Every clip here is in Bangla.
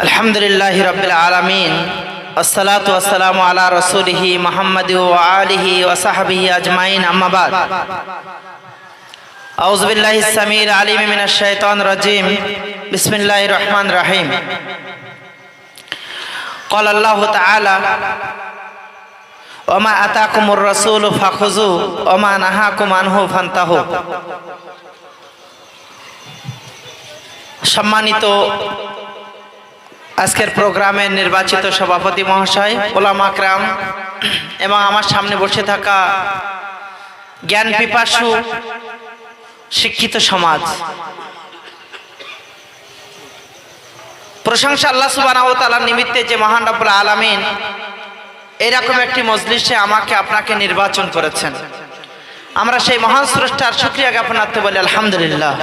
আলহামদুলিল্লাহি রাব্বিল আলামিন والصلاة والسلام على رسوله محمد وآله وصحبه أجمعين أما بعد أعوذ بالله السميع العليم من الشيطان الرجيم بسم الله الرحمن الرحيم قال الله تعالى وما آتاكم الرسول فخذوه وما نهاكم عنه فانتهوا সম্মানিত আজকের প্রোগ্রামের নির্বাচিত সভাপতি মহাশয়, ওলামা کرام এবং আমার সামনে বসে থাকা জ্ঞান পিপাসু শিক্ষিত সমাজ, প্রশংসা আল্লাহ সুবহানাহু ওয়া তাআলার নিমিত্তে যে মহান রব্বুল আলামিন এরকম একটি মজলিসে আমাকে আপনাকে নির্বাচন করেছেন। আমরা সেই মহান স্রষ্টার শুকরিয়া জ্ঞাপনার্থে বলি আলহামদুলিল্লাহ।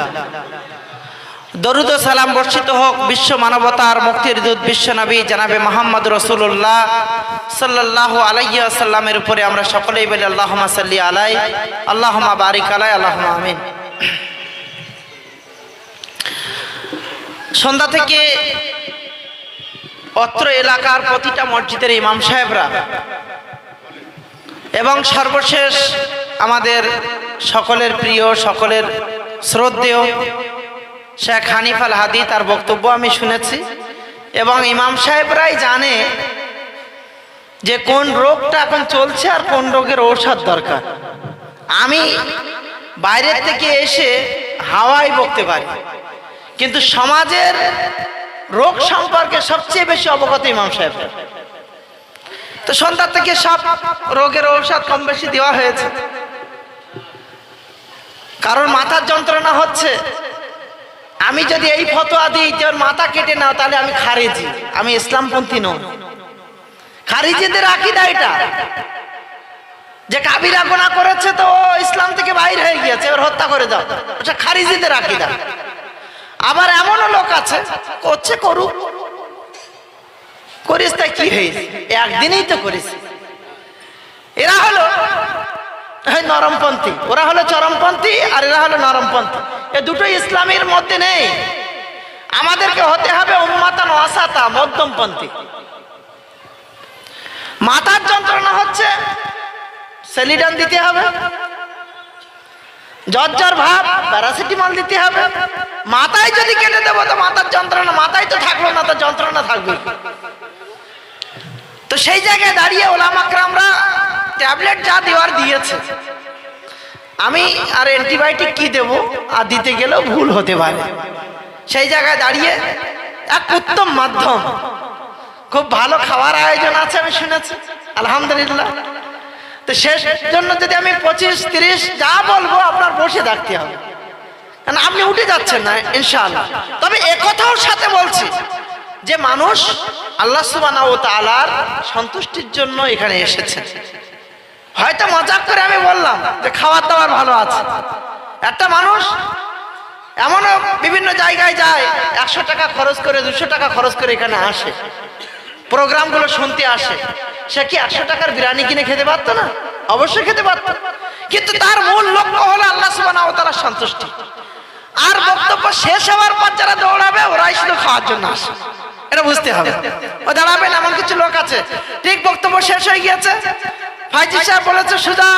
দরুদ ও সালাম বর্ষিত হোক বিশ্ব মানবতার মুক্তির দূত বিশ্ব নবী জনাবে মুহাম্মদ রাসূলুল্লাহ সাল্লাল্লাহু আলাইহি ওয়াসাল্লামের উপরে আমরা সকলেই বলি আল্লাহুম্মা সাল্লি আলাই, আল্লাহুম্মা বারিক আলাই, আল্লাহুম্মা আমিন। সন্ধ্যা থেকে অত্র এলাকার প্রতিটা মসজিদের ইমাম সাহেবরা এবং সর্বশেষ আমাদের সকলের প্রিয়, সকলের শ্রদ্ধেয় শেখ হানিফ আল হাদি, তার বক্তব্য আমি শুনেছি এবং ইমাম সাহেবরাই জানে যে কোন রোগটা এখন চলছে আর কোন রোগের ঔষধ দরকার। আমি বাইরের থেকে এসে হাওয়ায় বকতে পারি, কিন্তু সমাজের রোগ সম্পর্কে সবচেয়ে বেশি অবগত ইমাম সাহেব। তো সন্ধ্যা থেকে সব রোগের ঔষধ কম বেশি দেওয়া হয়েছে। কারণ মাথার যন্ত্রণা হচ্ছে, আমি যদি এই ফতোয়া দিই যে ওর মাথা কেটে নাও, তাহলে আমি খারিজি, আমি ইসলামপন্থী নই। খারিজিদের আকীদা এটা যে কাবিরা গুনাহ করেছে তো ও ইসলাম থেকে বাইর হয়ে গিয়েছে, ওর হত্যা করে দাও, এটা খারিজিদের আকীদা। আবার এমনও লোক আছে করছে, করুক, করিস তাই কি হয়েছে, একদিনেই তো করিস। এরা হলো নরমপন্থী, ওরা হলো চরমপন্থী আর এরা হলো নরমপন্থী। এ দুটো ইসলামের মধ্যে নেই। আমাদেরকে হতে হবে উম্মাতান ওয়াসাতা, মধ্যমপন্থী। মাথার যন্ত্রণা হচ্ছে, সেলিডান দিতে হবে, জ্বর ভাব প্যারাসিটামল দিতে হবে। মাথায় যদি কেটে দেবো তো মাথার যন্ত্রণা, মাথায় তো থাকলো না, তো যন্ত্রণা থাকবে। তো সেই জায়গায় দাঁড়িয়ে ওলামা کرامরা ট্যাবলেট যা দেওয়ার দিয়েছে, আমি আর অ্যান্টিবায়োটিক কি দেব, আর দিতে গেলেও ভুল হতে পারে। সেই জায়গায় দাঁড়িয়ে এক উত্তম মাধ্যম, খুব ভালো খাওয়ার আয়োজন আছে আমি শুনেছি, আলহামদুলিল্লাহ। তো শেষ জন্য যদি আমি 25-30 যা বলবো আপনার বসে থাকতে হবে, কারণ আপনি উঠে যাচ্ছেন না ইনশাআল্লাহ। তবে একথাও সাথে বলছি যে মানুষ আল্লাহ সুবহানাহু ওয়া তাআলার সন্তুষ্টির জন্য এখানে এসেছে। হয়তো মজাক করে আমি বললাম যে খাওয়ার দাওয়ার ভালো আছে। একটা মানুষ এমনও বিভিন্ন জায়গায় যায়, 100 টাকা খরচ করে, 200 টাকা খরচ করে এখানে আসে, প্রোগ্রামগুলো শুনতে আসে। সে কি 100 টাকার বিরিয়ানি কিনে খেতে পারতো না? অবশ্যই খেতে পারত, কিন্তু তার মূল লক্ষ্য হলো আল্লাহ সুবহানাহু ওয়া তাআলার সন্তুষ্টি। আর বক্তব্য শেষ হওয়ার পর যারা দৌড়াবে ওরাই শুধু খাওয়ার জন্য আসে, এটা বুঝতে হবে। ও দাঁড়াবেন, এমন কিছু লোক আছে ঠিক বক্তব্য শেষ হয়ে গিয়েছে, ফাইজি সাহেব বলেছে সুজা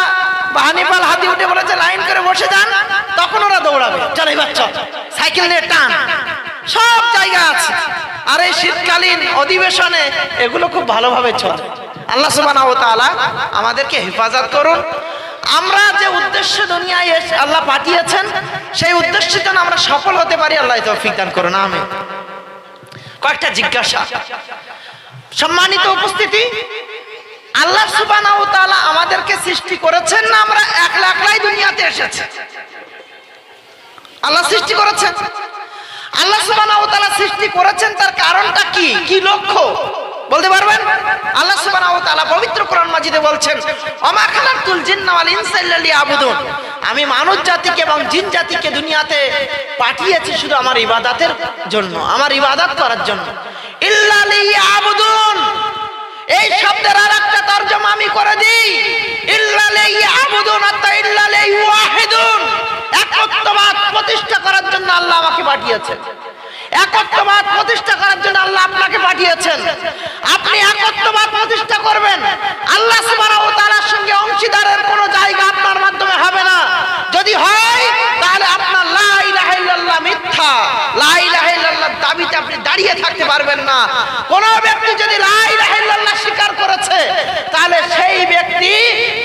বা হানিফ আল হাদি উঠে বলেছে লাইন করে বসে যান, তখন ওরা দৌড়াবে, চল এবার চল, সাইকেল নিয়ে টান, সব জায়গা আছে। আর এই শীতকালীন অধিবেশনে এগুলো খুব ভালোভাবে চলে। আল্লাহ সুবহানাহু ওয়া তাআলা আমাদেরকে হেফাজত করুন। আমরা যে উদ্দেশ্য দুনিয়ায় আল্লাহ পাঠিয়েছেন, সেই উদ্দেশ্যে যেন আমরা সফল হতে পারি, আল্লাহ তৌফিক দান করুন, আমিন। কয়েকটা জিজ্ঞাসা। সম্মানিত উপস্থিতি, আল্লাহ সুবহানাহু ওয়া তাআলা আমাদেরকে সৃষ্টি করেছেন না আমরা একলা একলাই দুনিয়াতে এসেছি? আল্লাহ সৃষ্টি করেছেন। আল্লাহ সুবহানাহু ওয়া তাআলা সৃষ্টি করেছেন, তার কারণটা কি, কি লক্ষ্য বলতে পারবেন? আল্লাহ সুবহানাহু ওয়া তাআলা পবিত্র কোরআন মাজিদে বলছেন, ওমা খালাকতুল জিন্না ওয়াল ইনসা ইল্লা লিয়াবুদুন, আমি মানব জাতিকে এবং জিন জাতিকে দুনিয়াতে পাঠিয়েছি শুধু আমার ইবাদতের জন্য, আমার ইবাদত করার জন্য। ইল্লা লিয়াবুদুন, এই শব্দের আরেকটা তরজমা আমি করে দিই, ইল্লা লিয়াবুদুন অর্থাৎ ইল্লা লিওয়াহিদুন, একত্ববাদ প্রতিষ্ঠা করার জন্য আল্লাহ আমাকে পাঠিয়েছেন। একত্ববাদ প্রতিষ্ঠা করার জন্য আল্লাহ আপনাকে পাঠিয়েছেন। আপনি একত্ববাদ প্রতিষ্ঠা করবেন, আল্লাহ সুবহানাহু ওয়া তাআলার সঙ্গে অংশীদারের কোনো জায়গা আপনার মাধ্যমে হবে না। যদি হয় তাহলে আপনার লা ইলাহা ইল্লাল্লাহ মিথ্যা, লা ইলাহা ইল্লাল্লাহ দাবিতে আপনি দাঁড়িয়ে থাকতে পারবেন না। কোন ব্যক্তি যদি লা ইলাহা ইল্লাল্লাহ স্বীকার করেছে তাহলে সেই ব্যক্তি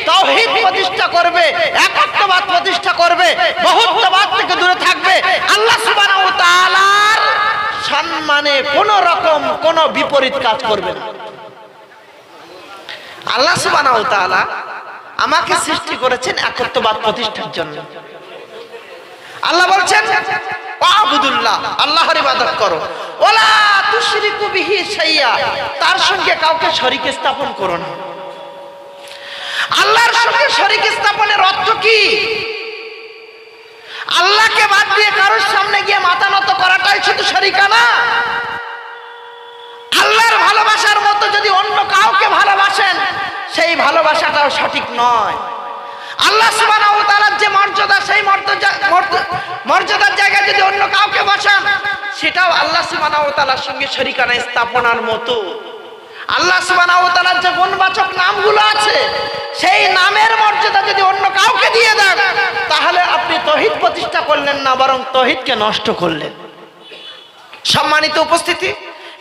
তাওহীদ প্রতিষ্ঠা করবে, একত্ববাদ প্রতিষ্ঠা করবে, বহুত্ববাদ থেকে দূরে থাকবে, আল্লাহ সুবহানাহু ওয়া তাআলার সম্মানে কোন রকম কোন বিপরীত কাজ করবে না। আল্লাহ সুবহানাহু ওয়া তাআলা আমাকে সৃষ্টি করেছেন একত্ববাদ প্রতিষ্ঠার জন্য। আল্লাহ বলছেন ওয়াবুদুল্লাহ, আল্লাহর ইবাদত করো, ওয়ালা তুশরিকু বিহি শাইয়া, তার সঙ্গে কাউকে শরীক স্থাপন করো না। আল্লাহর সঙ্গে শরীক স্থাপনের অর্থ কি? আল্লাহকে বাদ দিয়ে কারোর সামনে গিয়ে মাথা নত করাটাই শুধু শরীকানা? আল্লাহর ভালোবাসার মতো যদি অন্য কাউকে ভালোবাসেন সেই ভালোবাসাটাও সঠিক নয়। আল্লাহ সুবহানাহু ওয়া তাআলার যে মর্যাদা, সেই মর্যাদার জায়গায় যদি অন্য কাউকে বসান সেটাও আল্লাহ সুবহানাহু ওয়া তাআলার সঙ্গে শরীকানা স্থাপনার মতো। আল্লাহ সুবহানাহু ওয়া তাআলার যে গুণবাচক নামগুলো আছে সেই নামের মর্যাদা যদি অন্য কাউকে দিয়ে দেন তাহলে আপনি তাওহীদ প্রতিষ্ঠা করলেন না, বরং তাওহীদকে নষ্ট করলেন। সম্মানিত উপস্থিতি,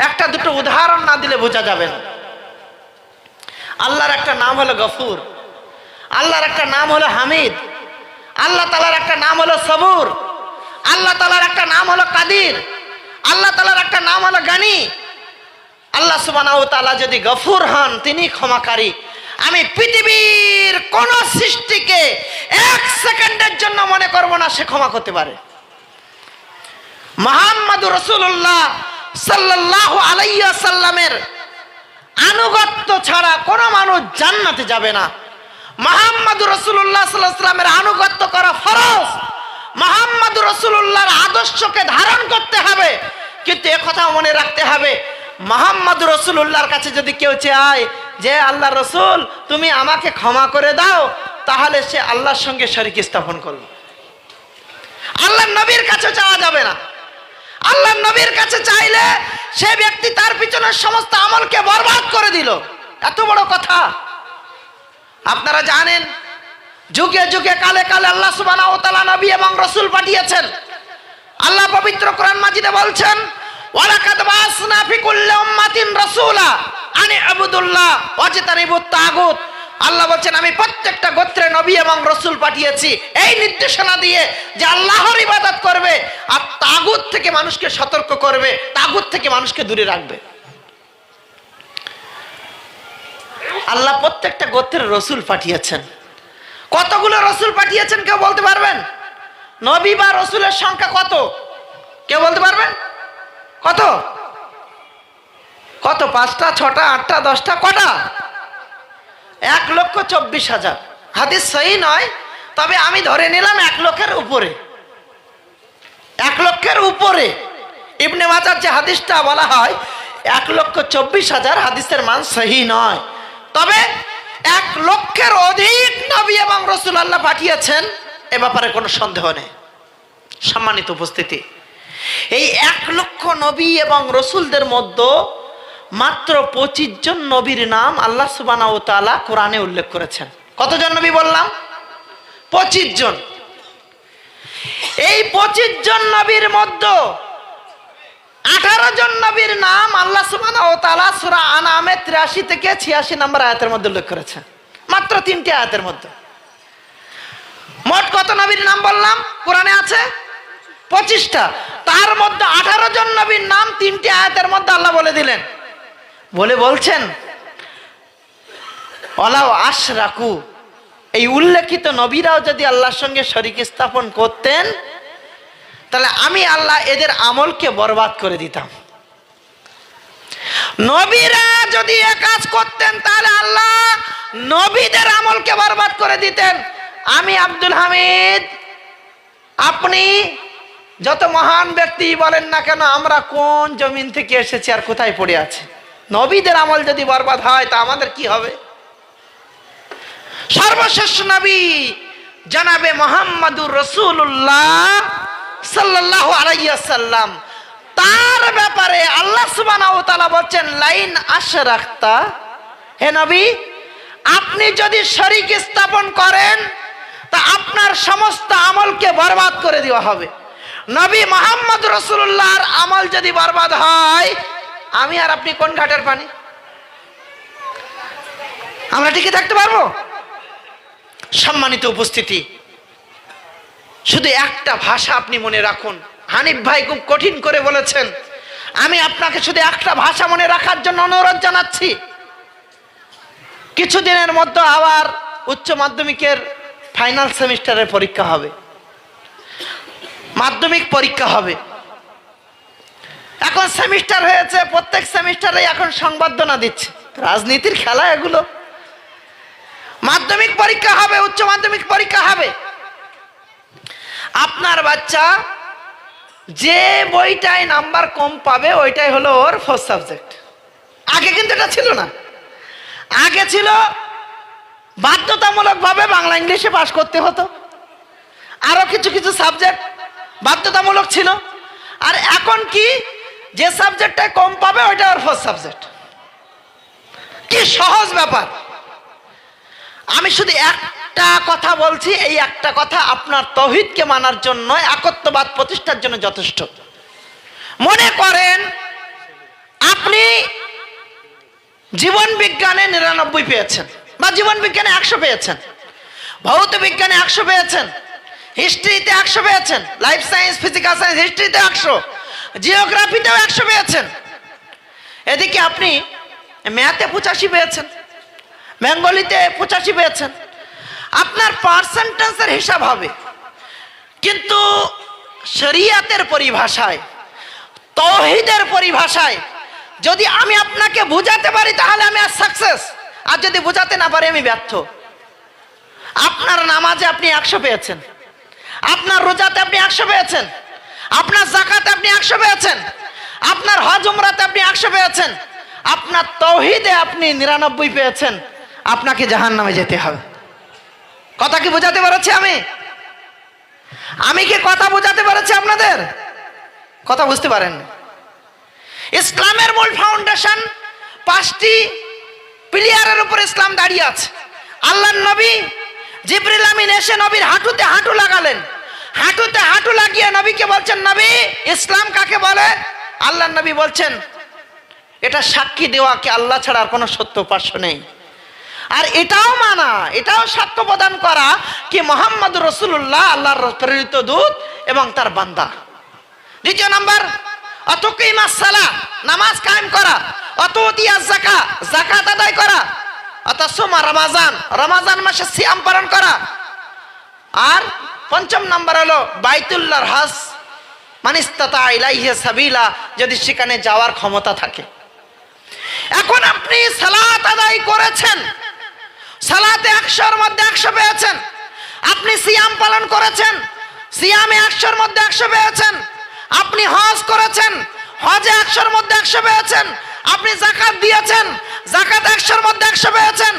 একটা দুটো উদাহরণ না দিলে বোঝা যাবে না। আল্লাহর একটা নাম হলো গফুর, আল্লাহর একটা নাম হলো হামিদ, আল্লাহ তাআলার একটা নাম হলো সবুর, আল্লাহ তাআলার একটা নাম হলো কাদির, আল্লাহ তাআলার একটা নাম হলো গানি। আল্লাহ সুবহানাহু ওয়া তাআলা যদি গফুর হন, তিনি ক্ষমাকারী। আমি পৃথিবীর কোন সৃষ্টিকে এক সেকেন্ডের জন্য মনে করব না সে ক্ষমা করতে পারে। মুহাম্মদুর রাসূলুল্লাহ সাল্লাল্লাহু আলাইহি ওয়াসাল্লামের আনুগত্য ছাড়া কোন মানুষ জান্নাতে যাবে না। মুহাম্মদুর রাসূলুল্লাহ সাল্লাল্লাহু আলাইহি ওয়াসাল্লামের আনুগত্য করা ফরজ। মুহাম্মদুর রাসূলুল্লাহর আদর্শকে ধারণ করতে হবে, কিন্তু একথা মনে রাখতে হবে মুহাম্মদুর রাসূলুল্লাহর কাছে যদি কেউ চায় যে আল্লাহ রাসূল তুমি আমাকে ক্ষমা করে দাও, তাহলে সে আল্লাহর সঙ্গে শরীক স্থাপন করলো। আল্লাহর নবীর কাছে চাওয়া যাবে না। আল্লাহর নবীর কাছে চাইলে সে ব্যক্তি তার পিছনের সমস্ত আমলকে বরবাদ করে দিল। এত বড় কথা। আপনারা জানেন যুগে যুগে কালে কালে আল্লাহ সুবহানাহু ওয়া তাআলা নবী এবং রাসূল পাঠিয়েছেন। আল্লাহ পবিত্র কোরআন মাজিদে বলছেন ওয়ালাকাদ বাসনা ফি কুল্লি উম্মাতিন রাসূলা আন ইবুদুল্লাহ ওয়াজতানিবুত তাগুত। আল্লাহ বলেন আমি প্রত্যেকটা গোত্রে নবী এবং রাসূল পাঠিয়েছি এই নির্দেশনা দিয়ে যে আল্লাহর ইবাদত করবে আর তাগুত থেকে মানুষকে সতর্ক করবে, তাগুত থেকে মানুষকে দূরে রাখবে। আল্লাহ প্রত্যেকটা গোত্রের রাসূল পাঠিয়েছেন। কতগুলো রাসূল পাঠিয়েছেন কেউ বলতে পারবেন? নবী বা রাসূলের সংখ্যা কত কেউ বলতে পারবেন? কত কত? 5টা, 6টা, 8টা, 10টা, কটা? 1,24,000। হাদিস সহি নয়, তবে আমি ধরে নিলাম 1 লক্ষের উপরে। 1 লক্ষের উপরে। ইবনে মাজার যে হাদিসটা বলা হয় 1,24,000, হাদিসের মান সহি নয়, তবে 1 লক্ষের অধিক নবী এবং রাসূল আল্লাহ পাঠিয়েছেন, এ ব্যাপারে কোনো সন্দেহ নেই। সম্মানিত উপস্থিতি, এই 1 লক্ষ নবী এবং রাসূলদের মধ্যে মাত্র 25 জন নবীর নাম আল্লাহ সুবহানাহু ওয়া তাআলা কোরআনে উল্লেখ করেছেন। কতজন নবী বললাম? 25 জন। এই 25 জন নবীর মধ্যে 18 জন নবীর নাম আল্লাহ সুবহানাহু ওয়া তাআলা সূরা আনআমে 83 থেকে 86 নম্বর আয়াতের মধ্যে উল্লেখ করেছেন। মাত্র 3টি আয়াতের মধ্যে। মোট কত নবীর নাম বললাম কোরআনে আছে? 25টা। তার মধ্যে 18 জন নবীর নাম 3টি আয়াতের মধ্যে আল্লাহ বলে দিলেন। বলছেন ওয়ালাউ আশরাকু, এই উল্লেখিত নবীরাও যদি আল্লাহর সঙ্গে শরীক স্থাপন করতেন তাহলে আমি আল্লাহ এদের আমলকে বরবাদ করে দিতাম। নবীরা যদি এ কাজ করতেন তাহলে আল্লাহ নবীদের আমলকে বরবাদ করে দিতেন। আমি আব্দুল হামিদ, আপনি যত মহান ব্যক্তি বলেন না কেন, আমরা কোন জমিন থেকে এসেছি আর কোথায় পড়ে আছি, নবীদের আমল যদি বরবাদ হয় তা আমাদের কি হবে? সর্বশেষ নবী জনাবে মুহাম্মদুর রাসূলুল্লাহ সাল্লাল্লাহু আলাইহি ওয়াসাল্লাম, তার ব্যাপারে আল্লাহ সুবহানাহু ওয়া তাআলা বলছেন লাইন আশরাকতা, হে নবী আপনি যদি শরীক স্থাপন করেন তা আপনার সমস্ত আমলকে বরবাদ করে দেওয়া হবে। নবী মুহাম্মদ রাসূলুল্লাহর আমল যদি বরবাদ হয়, আমি আর আপনি কোন ঘাটের পানি? আমরা টিকে থাকতে পারবো? সম্মানিত উপস্থিতি, শুধু একটা ভাষা আপনি মনে রাখুন। হানিফ ভাই খুব কঠিন করে বলেছেন, আমি আপনাকে শুধু একটা ভাষা মনে রাখার জন্য অনুরোধ জানাচ্ছি। কিছুদিনের মধ্যে আবার উচ্চ মাধ্যমিকের ফাইনাল সেমিস্টারের পরীক্ষা হবে, মাধ্যমিক পরীক্ষা হবে। এখন সেমিস্টার হয়েছে, প্রত্যেক সেমিস্টারে এখন সংবর্ধনা দিচ্ছে, রাজনীতির খেলা এগুলো। মাধ্যমিক পরীক্ষা হবে, উচ্চ মাধ্যমিক পরীক্ষা হবে। আপনার বাচ্চা যে বইটায় নাম্বার কম পাবে ওইটাই হলো ওর ফার্স্ট সাবজেক্ট। আগে কিন্তু এটা ছিল না, আগে ছিল বাধ্যতামূলকভাবে বাংলা ইংলিশে পাশ করতে হতো, আরো কিছু কিছু সাবজেক্ট বাধ্যতামূলক ছিল। আর এখন কি, যে সাবজেক্টটায় কম পাবে ওইটা ওর ফার্স্ট সাবজেক্ট। কি সহজ ব্যাপার। আমি শুধু একটা কথা বলছি, এই একটা কথা আপনার তাওহীদকে মানার জন্য, একত্ববাদ প্রতিষ্ঠার জন্য যথেষ্ট। মনে করেন আপনি জীবন বিজ্ঞানে 99 পেয়েছেন, বা জীবন বিজ্ঞানে 100 পেয়েছেন, ভৌত বিজ্ঞানে 100 পেয়েছেন, হিস্ট্রিতে 100 পেয়েছেন, লাইফ সায়েন্স, ফিজিক্যাল সায়েন্স, হিস্ট্রিতে 100, জিওগ্রাফিতেও 100 পেয়েছেন। এদিকে আপনি ম্যাথে 85 পেয়েছেন, বেঙ্গলিতে 85 পেয়েছেন। আপনার পার্সেন্টেজের হিসাব হবে, কিন্তু শরীয়তের পরিভাষায়, তাওহীদের পরিভাষায় যদি আমি আপনাকে বুঝাতে পারি তাহলে আমি আর সাকসেস, আর যদি বুঝাতে না পারি আমি ব্যর্থ। আপনার নামাজে আপনি 100 পেয়েছেন, আপনার রোজাতে আপনি 100 পেয়েছেন, আপনার যাকাতে আপনি 100 পেয়েছেন, আপনার হজ উমরাতে আপনি 100 পেয়েছেন, আপনার তাওহীদে আপনি 99 পেয়েছেন। আপনাকে জাহান্নামে যেতে হবে। কথা কি বোঝাতে পেরেছি? আমি কি কথা বোঝাতে পেরেছি আপনাদের? কথা বুঝতে পারেন? ইসলামের মূল ফাউন্ডেশন 5টি পিলারের উপর ইসলাম দাঁড়িয়ে আছে। আল্লাহর নবী জিবরিল আমিন এসে নবীর হাঁটুতে হাঁটু লাগালেন, হাঁটুতে হাঁটু লাগিয়ে নবীকে বলছেন, নবী ইসলাম কাকে বলে? আল্লাহর নবী বলছেন, এটা সাক্ষী দেওয়া কি আল্লাহ ছাড়া আর কোনো সত্য উপাস্য নেই, আর এটাও মানা, এটাও সাক্ষ্য প্রদান করা কি মুহাম্মদ রাসূলুল্লাহ আল্লাহর প্রেরিত দূত এবং তার বান্দা। দ্বিতীয় নাম্বার, অতুকিমাস সালাহ, নামাজ কায়েম করা, অতুতিয়াজ যাকাত, যাকাত আদায় করা, অতাসুমা রমাজান, রমাজান মাসে সিয়াম পালন করা। আর 5ম নাম্বার হলো বাইতুল্লাহর হজ, মানিস্তাতা ইলাইহি সাবিলা, যদি সেখানে যাওয়ার ক্ষমতা থাকে। এখন আপনি সালাত আদায় করেছেন, সালাতে 100-এর মধ্যে 100 পেয়েছেন। আপনি সিয়াম পালন করেছেন, সিয়ামে 100-এর মধ্যে 100 পেয়েছেন। আপনি হজ করেছেন, হজে 100-এর মধ্যে 100 পেয়েছেন। আপনি যাকাত দিয়েছেন, যাকাত 100-এর মধ্যে 100 পেয়েছেন।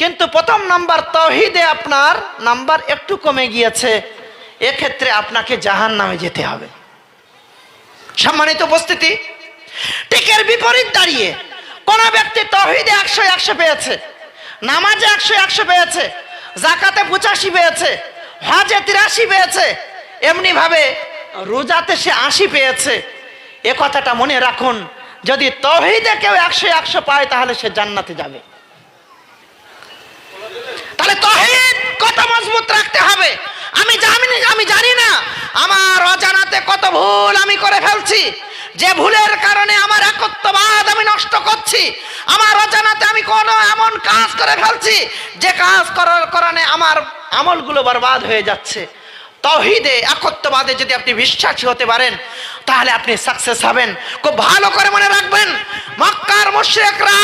কিন্তু 1ম নাম্বার তাওহীদে আপনার নাম্বার একটু কমে গিয়েছে, এক্ষেত্রে আপনাকে জাহান্নামে যেতে হবে। সম্মানিত উপস্থিতি, ঠিক এর বিপরীত দাঁড়িয়ে কোন ব্যক্তি তাওহীদে 100 পেয়েছে, নামাজে 100 পেয়েছে, যাকাতে 85 পেয়েছে, হজে 83 পেয়েছে, এমনি ভাবে রোজাতে সে 80 পেয়েছে। এ কথাটা মনে রাখুন, যদি তাওহীদে কেউ 100 পায় তাহলে সে জান্নাতে যাবে। তাহলে তাওহীদ কত মজবুত রাখতে হবে। আমি জানি না আমার অজানাতে কত ভুল আমি করে ফেলছি, যে ভুলের কারণে আমার একত্ববাদ আমি নষ্ট করছি। আমার অজানাতে আমি কোন এমন কাজ করে ফেলছি যে কাজ করার কারণে আমার আমলগুলো বরবাদ হয়ে যাচ্ছে। তাওহীদে, একত্ববাদে যদি আপনি বিশ্বাসী হতে পারেন তাহলে আপনি সাকসেস হবেন। খুব ভালো করে মনে রাখবেন, মক্কার মুশরিকরা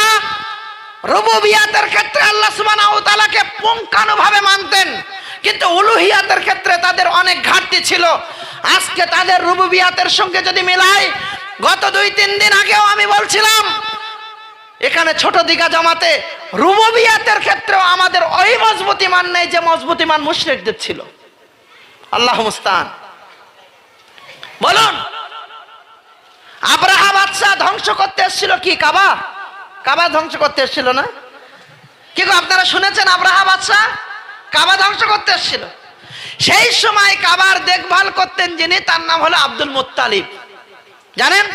রুবুবিয়াতের ক্ষেত্রে আল্লাহ সুবহানাহু ওয়া তাআলাকে পুঙ্খানুভাবে মানতেন, কিন্তু উলুহিয়াতের ক্ষেত্রে তাদের অনেক ঘাটতি ছিল। আজকে তাদের রুবুবিয়াতের সঙ্গে যদি মেলাই, গত 2-3 দিন আগেও আমি বলছিলাম এখানে ছোট দিঘা জামাতে রুবুবিয়াতের ক্ষেত্রেও আমাদের ওই মজবুতি মান নেই যে মজবুতি মান মুশরিকদের ছিল। আল্লাহু মুস্তাআন। বলুন ধ্বংস করতে এসেছিল কি? কাবা। কাবা ধ্বংস করতে এসেছিল না? কি গো, আপনারা শুনেছেন আব্রাহা বাদশাহ কাবা ধ্বংস করতে এসেছিল? সেই সময় কাবার দেখভাল করতেন যিনি, তার নাম হলো আব্দুল মুত্তালিব। জানেন?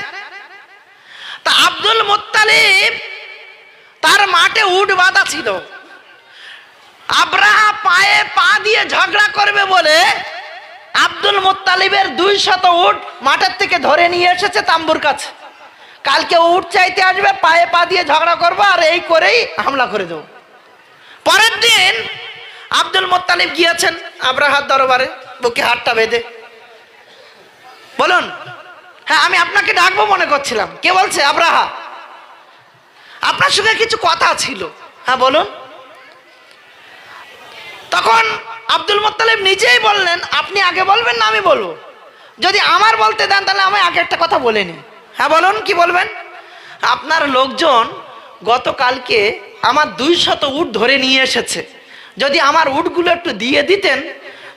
তা আব্দুল মুত্তালিব তার মাঠে উট বাঁধা ছিল। আব্রাহা পায়ে পা দিয়ে ঝগড়া করবে বলে আব্দুল মুত্তালিবের 200 উট মাঠের থেকে ধরে নিয়ে এসেছে তাম্বুর কাছে। কালকে উট চাইতে আসবে, পায়ে পা দিয়ে ঝগড়া করবো আর এই করেই হামলা করে দেবো। পরের দিন আব্দুল মুত্তালিব গিয়েছেন আব্রাহার দরবারে, বুকে হাতটা বেঁধে। বলুন। হ্যাঁ, আমি আপনাকে ডাকবো মনে করছিলাম। কে বলছে? আব্রাহা, আপনার সঙ্গে কিছু কথা ছিল। হ্যাঁ বলুন। তখন আব্দুল মুত্তালিব নিজেই বললেন, আপনি আগে বলবেন না আমি বলবো? যদি আমার বলতে দেন তাহলে আমি আগে একটা কথা বলে নিই। হ্যাঁ বলুন, কি বলবেন? আপনার লোকজন গতকালকে আমার 200 উট ধরে নিয়ে এসেছে, যদি আমার উটগুলো একটু দিয়ে দিতেন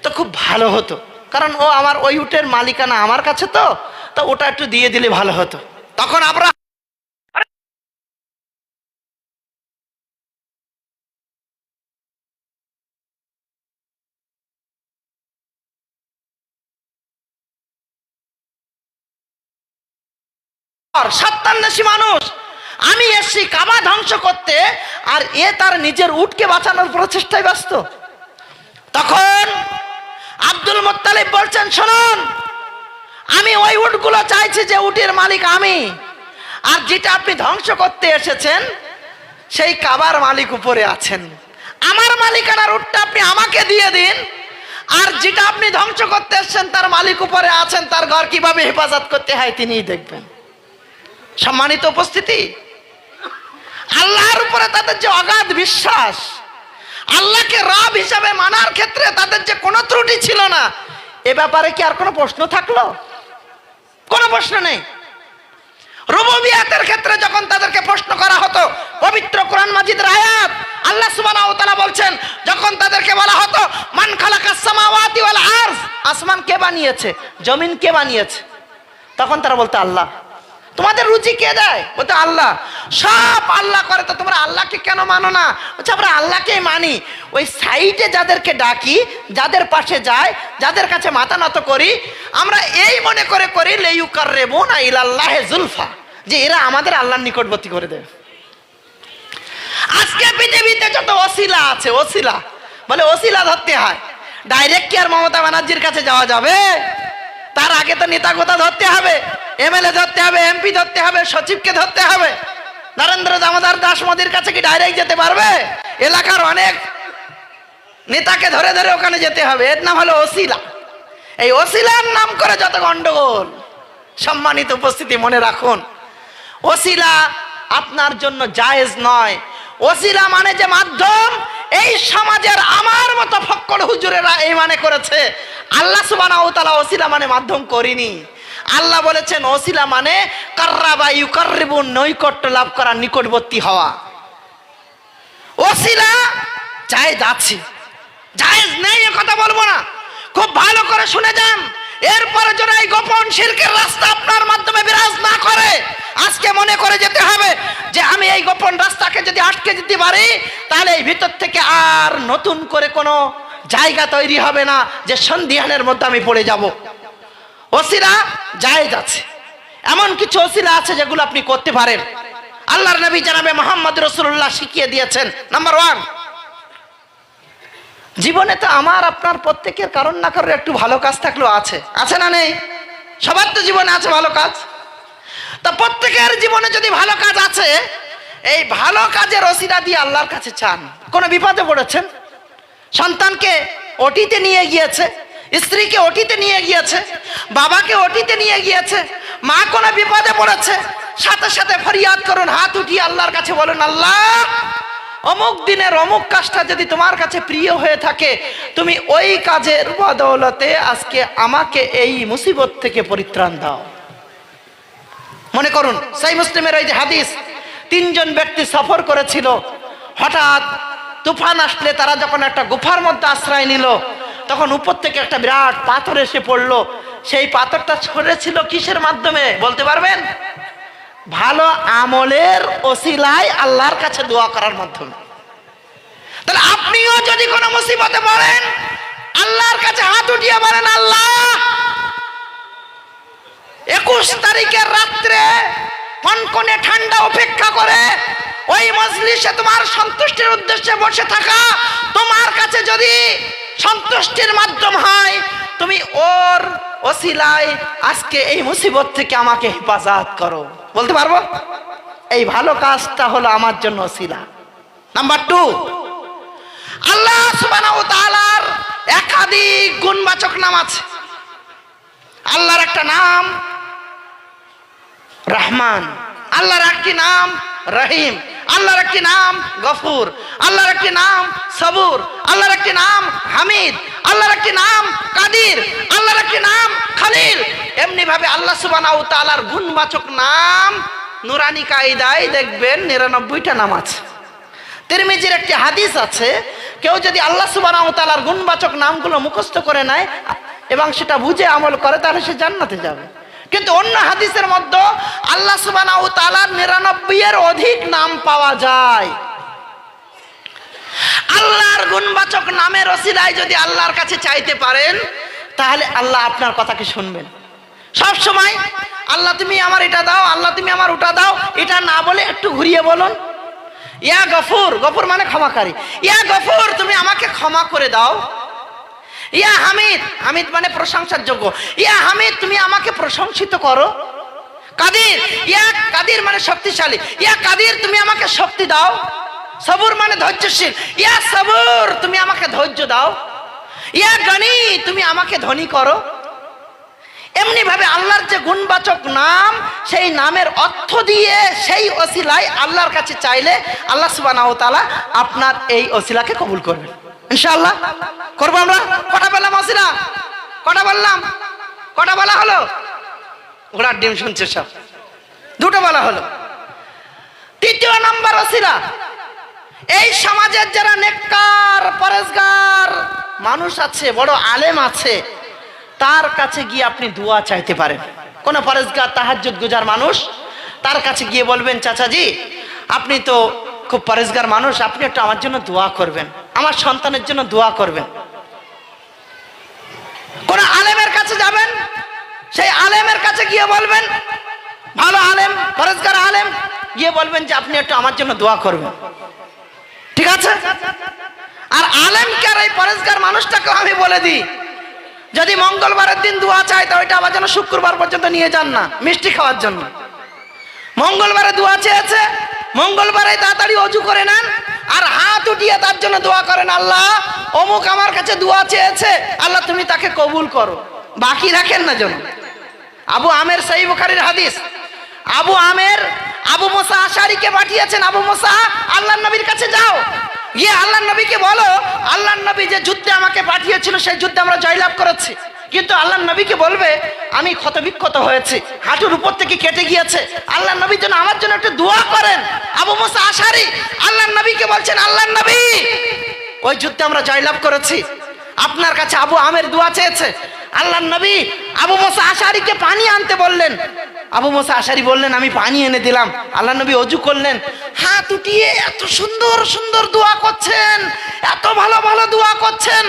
তো খুব ভালো হতো, কারণ ও আমার ওই উটের মালিকানা আমার কাছে, তো ওটা একটু দিয়ে দিলে ভালো হতো। তখন আমরা সত্যান্বেষী মানুষ, আমি এসছি কাবা ধ্বংস করতে, আর এ তার নিজের উটকে বাঁচানোর প্রচেষ্টায় ব্যস্ত। তখন আব্দুল মুত্তালিব বলছেন, শুনুন, আমি ওই উটগুলো চাইছি যে উটের মালিক আমি, আর যেটা আপনি ধ্বংস করতে এসেছেন সেই কাবার মালিক উপরে আছেন। আমার মালিকানার উটটা আপনি আমাকে দিয়ে দিন, আর যেটা আপনি ধ্বংস করতে এসেছেন তার মালিক উপরে আছেন, তার ঘর কিভাবে হেফাজত করতে হয় তিনিই দেখবেন। সম্মানিত উপস্থিতি, আল্লাহর উপরে তাদের যে অগাধ বিশ্বাস, আল্লাহকে রব হিসাবে মানার ক্ষেত্রে তাদের যে কোনো ত্রুটি ছিল না, এ ব্যাপারে কি আর কোনো প্রশ্ন থাকলো? কোনো প্রশ্ন নেই। রুবুবিয়াতের ক্ষেত্রে যখন তাদেরকে প্রশ্ন করা হতো, পবিত্র কোরআন মাজিদের আয়াত আল্লাহ সুবহানাহু ওয়া তাআলা বলছেন, যখন তাদেরকে বলা হতো মান খালাকাস সামাওয়াতি ওয়াল আরদ, আসমান কে বানিয়েছে, জমিন কে বানিয়েছে, তখন তারা বলতো আল্লাহ। তোমাদের রুজি কে দেয়? বলতো আল্লাহ। সব আল্লাহ করে, তো তোমরা আল্লাহকে কেন মানো না? বলছে আমরা আল্লাহকেই মানি। ওই সাইডে যাদেরকে ডাকি, যাদের পাশে যায়, যাদের কাছে মাথা নত করি, আমরা এই মনে করে করি লাইয়ুকাররিবুনা ইলাল্লাহি যুলফা, যে এরা আমাদের আল্লাহর নিকটবর্তী করে দেবে। আজকে পৃথিবীতে যত ওসিলা আছে, ওসিলা বলে ওসিলা ধরতে হয়। ডাইরেক্ট কি আর মমতা ব্যানার্জির কাছে যাওয়া যাবে? তার আগে তো নেতা গোতা ধরতে হবে, এমএলএ ধরতে হবে, এমপি ধরতে হবে, সচিবকে ধরতে হবে। নরেন্দ্র দামোদর দাস মোদির কাছে কি ডাইরেক্ট যেতে পারবে? এলাকার অনেক নেতাকে ধরে ধরে ওখানে যেতে হবে। এর নাম হলো ওসিলা। এই ওসিলার নাম করে যত গন্ডগোল। সম্মানিত উপস্থিতি, মনে রাখুন, ওসিলা আপনার জন্য জায়েজ নয়। ওসিলা মানে যে মাধ্যম, এই সমাজের আমার মতো ফক্কর হুজুরেরা এই মানে করেছে। আল্লাহ সুবহানাহু ওয়া তাআলা ওসিলা মানে মাধ্যম করিনি। আল্লাহ বলেছেন ওসিলা মানে কাররাবা ইউকাররিবুন, নৈকট্য লাভ করা, নিকটবর্তী হওয়া। ওসিলা জায়েজ আছে, জায়েজ নেই এ কথা বলবো না। খুব ভালো করে শুনে যান। এরপরে যেন এই গোপন শিরকের রাস্তা আপনার মাধ্যমে বিরাজ না করে। আজকে মনে করে যেতে হবে যে আমি এই গোপন রাস্তাকে যদি আটকে দিতে পারি, তাহলে এই ভিতর থেকে আর নতুন করে কোনো জায়গা তৈরি হবে না যে সন্ধিহানের মধ্যে আমি পড়ে যাব। ওসিলা জায়েজ আছে, এমন কিছু ওসিলা আছে যেগুলো আপনি করতে পারেন। আল্লাহর নবী জনাবে মুহাম্মদ রাসূলুল্লাহ শিখিয়ে দিয়েছেন। নাম্বার 1, জীবনে তো আমার আপনার প্রত্যেকের কারণ না কারণ একটু ভালো কাজ থাকলেও আছে, আছে না নেই? সবার তো জীবনে আছে ভালো কাজ। তা প্রত্যেকের জীবনে যদি ভালো কাজ আছে, এই ভালো কাজের ওসিলা দিয়ে আল্লাহর কাছে চান। কোনো বিপদে পড়েছেন, সন্তানকে ওটিতে নিয়ে গিয়েছে, স্ত্রীকে ওটিতে নিয়ে গিয়েছে, বাবাকে ওটিতে নিয়ে গিয়েছে, মা কোনো বিপদে পড়েছে, সাথে সাথে ফরিয়াদ করুন, হাত উঠিয়ে আল্লাহর কাছে বলুন, আল্লাহ অমুক দিনের অমুক কাজটা যদি তোমার কাছে প্রিয় হয়ে থাকে, তুমি ওই কাজের বদৌলতে আজকে আমাকে এই মুসিবত থেকে পরিত্রাণ দাও। মনে করুন সহিহ মুসলিমের ওই যে হাদিস, 3 জন ব্যক্তি সফর করেছিল, হঠাৎ তুফান আসলে তারা যখন একটা গুফার মধ্যে আশ্রয় নিল, তখন উপর থেকে একটা বিরাট পাথর এসে পড়লো। সেই পাথরটা ছড়েছিল কিসের মাধ্যমে বলতে পারবেন? ভালো আমলের ওসিলায় আল্লাহর কাছে দোয়া করার মাধ্যমে। তাহলে আপনিও যদি কোনো মুসিবতে পড়েন, আল্লাহর কাছে হাত উঠিয়ে বলেন, আল্লাহ 21 তারিখের রাত্রে কনকনে ঠান্ডা অপেক্ষা করে ওই মজলিসে তোমার সন্তুষ্টির উদ্দেশ্যে বসে থাকা, তোমার কাছে যদি সন্তুষ্টির মাধ্যম হয়, তুমি ওর ওসিলায় আজকে এই মুসিবত থেকে আমাকে হেফাজত করো। বলতে পারবো এই ভালো কাজটা হলো আমার জন্য ওসিলা। নাম্বার 2, আল্লাহ সুবহানাহু ওয়া তাআলার একাধিক গুণবাচক নাম আছে। আল্লাহর একটা নাম রহমান, আল্লাহর একটি নাম রহিম, আল্লাহর একটি নাম গফুর, আল্লাহর একটি নাম সবুর, আল্লাহর একটি নাম হামিদ, আল্লাহর একটি নাম কাদির, আল্লাহর একটি নাম খালিল। এমনি ভাবে আল্লাহ সুবহানাহু ওয়া তাআলার গুণবাচক নাম নুরানি কায়দায় দেখবেন 99টা নাম আছে। তিরমিজির একটি হাদিস আছে, কেউ যদি আল্লাহ সুবহানাহু ওয়া তাআলার গুণবাচক নামগুলো মুখস্থ করে নেয় এবং সেটা বুঝে আমল করে, তাহলে সে জান্নাতে যাবে। কিন্তু অন্য হাদিসের মধ্যে আল্লাহ সুবহানাহু ওয়া তাআলার 99 এর অধিক নাম পাওয়া যায়। আল্লাহর গুণবাচক নামের ওসিলায় যদি আল্লাহর কাছে চাইতে পারেন, তাহলে আল্লাহ আপনার কথাকে শুনবেন। সব সময় আল্লাহ তুমি আমার এটা দাও, আল্লাহ তুমি আমার ওটা দাও, এটা না বলে একটু ঘুরিয়ে বলুন, ইয়া গফুর, গফুর মানে ক্ষমাকারী, ইয়া গফুর তুমি আমাকে ক্ষমা করে দাও। ইয়া হামিদ, হামিদ মানে প্রশংসার যোগ্য, ইয়া হামিদ তুমি আমাকে প্রশংসিত করো। কাদির, ইয়া কাদির মানে শক্তিশালী, ইয়া কাদির তুমি আমাকে শক্তি দাও। সবুর মানে ধৈর্যশীল, ইয়া সবুর তুমি আমাকে ধৈর্য দাও। ইয়া গনি তুমি আমাকে ধনী করো। এমনি ভাবে আল্লাহর যে গুণবাচক নাম, সেই নামের অর্থ দিয়ে সেই ওসিলায় আল্লাহর কাছে চাইলে আল্লাহ সুবহানাহু ওয়া তাআলা আপনার এই ওসিলাকে কবুল করবেন। ইনশাআল্লাহ করবো আমরা। কটা বললাম ওসিলা? কটা বললাম? কটা বলা হলো? ঘোড়ার ডিম শুনছে সব, 2টো বলা হলো। 3য় নাম্বার ওসিলা, এই সমাজের যারা নেককার পরেজগার মানুষ আছে, বড় আলেম আছে, তার কাছে গিয়ে আপনি দোয়া চাইতে পারেন। কোন পরেজগার তাহাজ্জুদ গুজার মানুষ, তার কাছে গিয়ে বলবেন, চাচাজি আপনি তো খুব পরেজগার মানুষ, আপনি একটু আমার জন্য দোয়া করবেন, আমার সন্তানের জন্য দোয়া করবেন। কোন আলেমের কাছে যাবেন, সেই আলেমের কাছে গিয়ে বলবেন, ভালো আলেম পরেজগার আলেম, গিয়ে বলবেন যে আপনি একটু আমার জন্য দোয়া করবেন। ঠিক আছে? আর আলেমকে আর এই পরেজগার মানুষটাকে আমি বলে দিই, যদি মঙ্গলবারের দিন দোয়া চাই তো ওইটা আবার যেন শুক্রবার পর্যন্ত নিয়ে যান না, মিষ্টি খাওয়ার জন্য। মঙ্গলবারে দোয়া চেয়েছে, মঙ্গলবারে তাড়াতাড়ি অজু করে নেন আর হাত উঠিয়ে তার জন্য দোয়া করেন, আল্লাহ অমুক আমার কাছে দোয়া চেয়েছে, আল্লাহ তুমি তাকে কবুল করো। বাকি রাখেন না যেন। আবু আমের সহিহ বুখারীর হাদিস, আবু আমের আবু মুসা আশারীকে পাঠিয়েছেন, আবু মুসা আল্লাহর নবীর কাছে যাও, গিয়ে আল্লাহর নবীকে বলো, আল্লাহর নবী যে যুদ্ধে আমাকে পাঠিয়েছিল সেই যুদ্ধে আমরা জয়লাভ করেছি, কিন্তু আল্লাহর নবীকে বলবে আমি ক্ষতবিক্ষত হয়েছি, হাঁটুর উপর থেকে কেটে গিয়েছে, আল্লাহর নবীর জন্য আমার জন্য একটু দোয়া করেন। আবু মুসা আশারী আল্লাহর নবীকে বলছেন, আল্লাহর নবী ওই যুদ্ধে আমরা জয়লাভ করেছি, আপনার কাছে আবু আমের দোয়া চেয়েছে। আল্লাহর নবী আবু মুসা আশারীকে পানি আনতে বললেন, আবু মুসা আশারী বললেন আমি পানি এনে দিলাম। আল্লাহর নবী ওযু করলেন, হাত উঠিয়ে এত সুন্দর সুন্দর দোয়া করছেন, এত ভালো ভালো দোয়া করছেন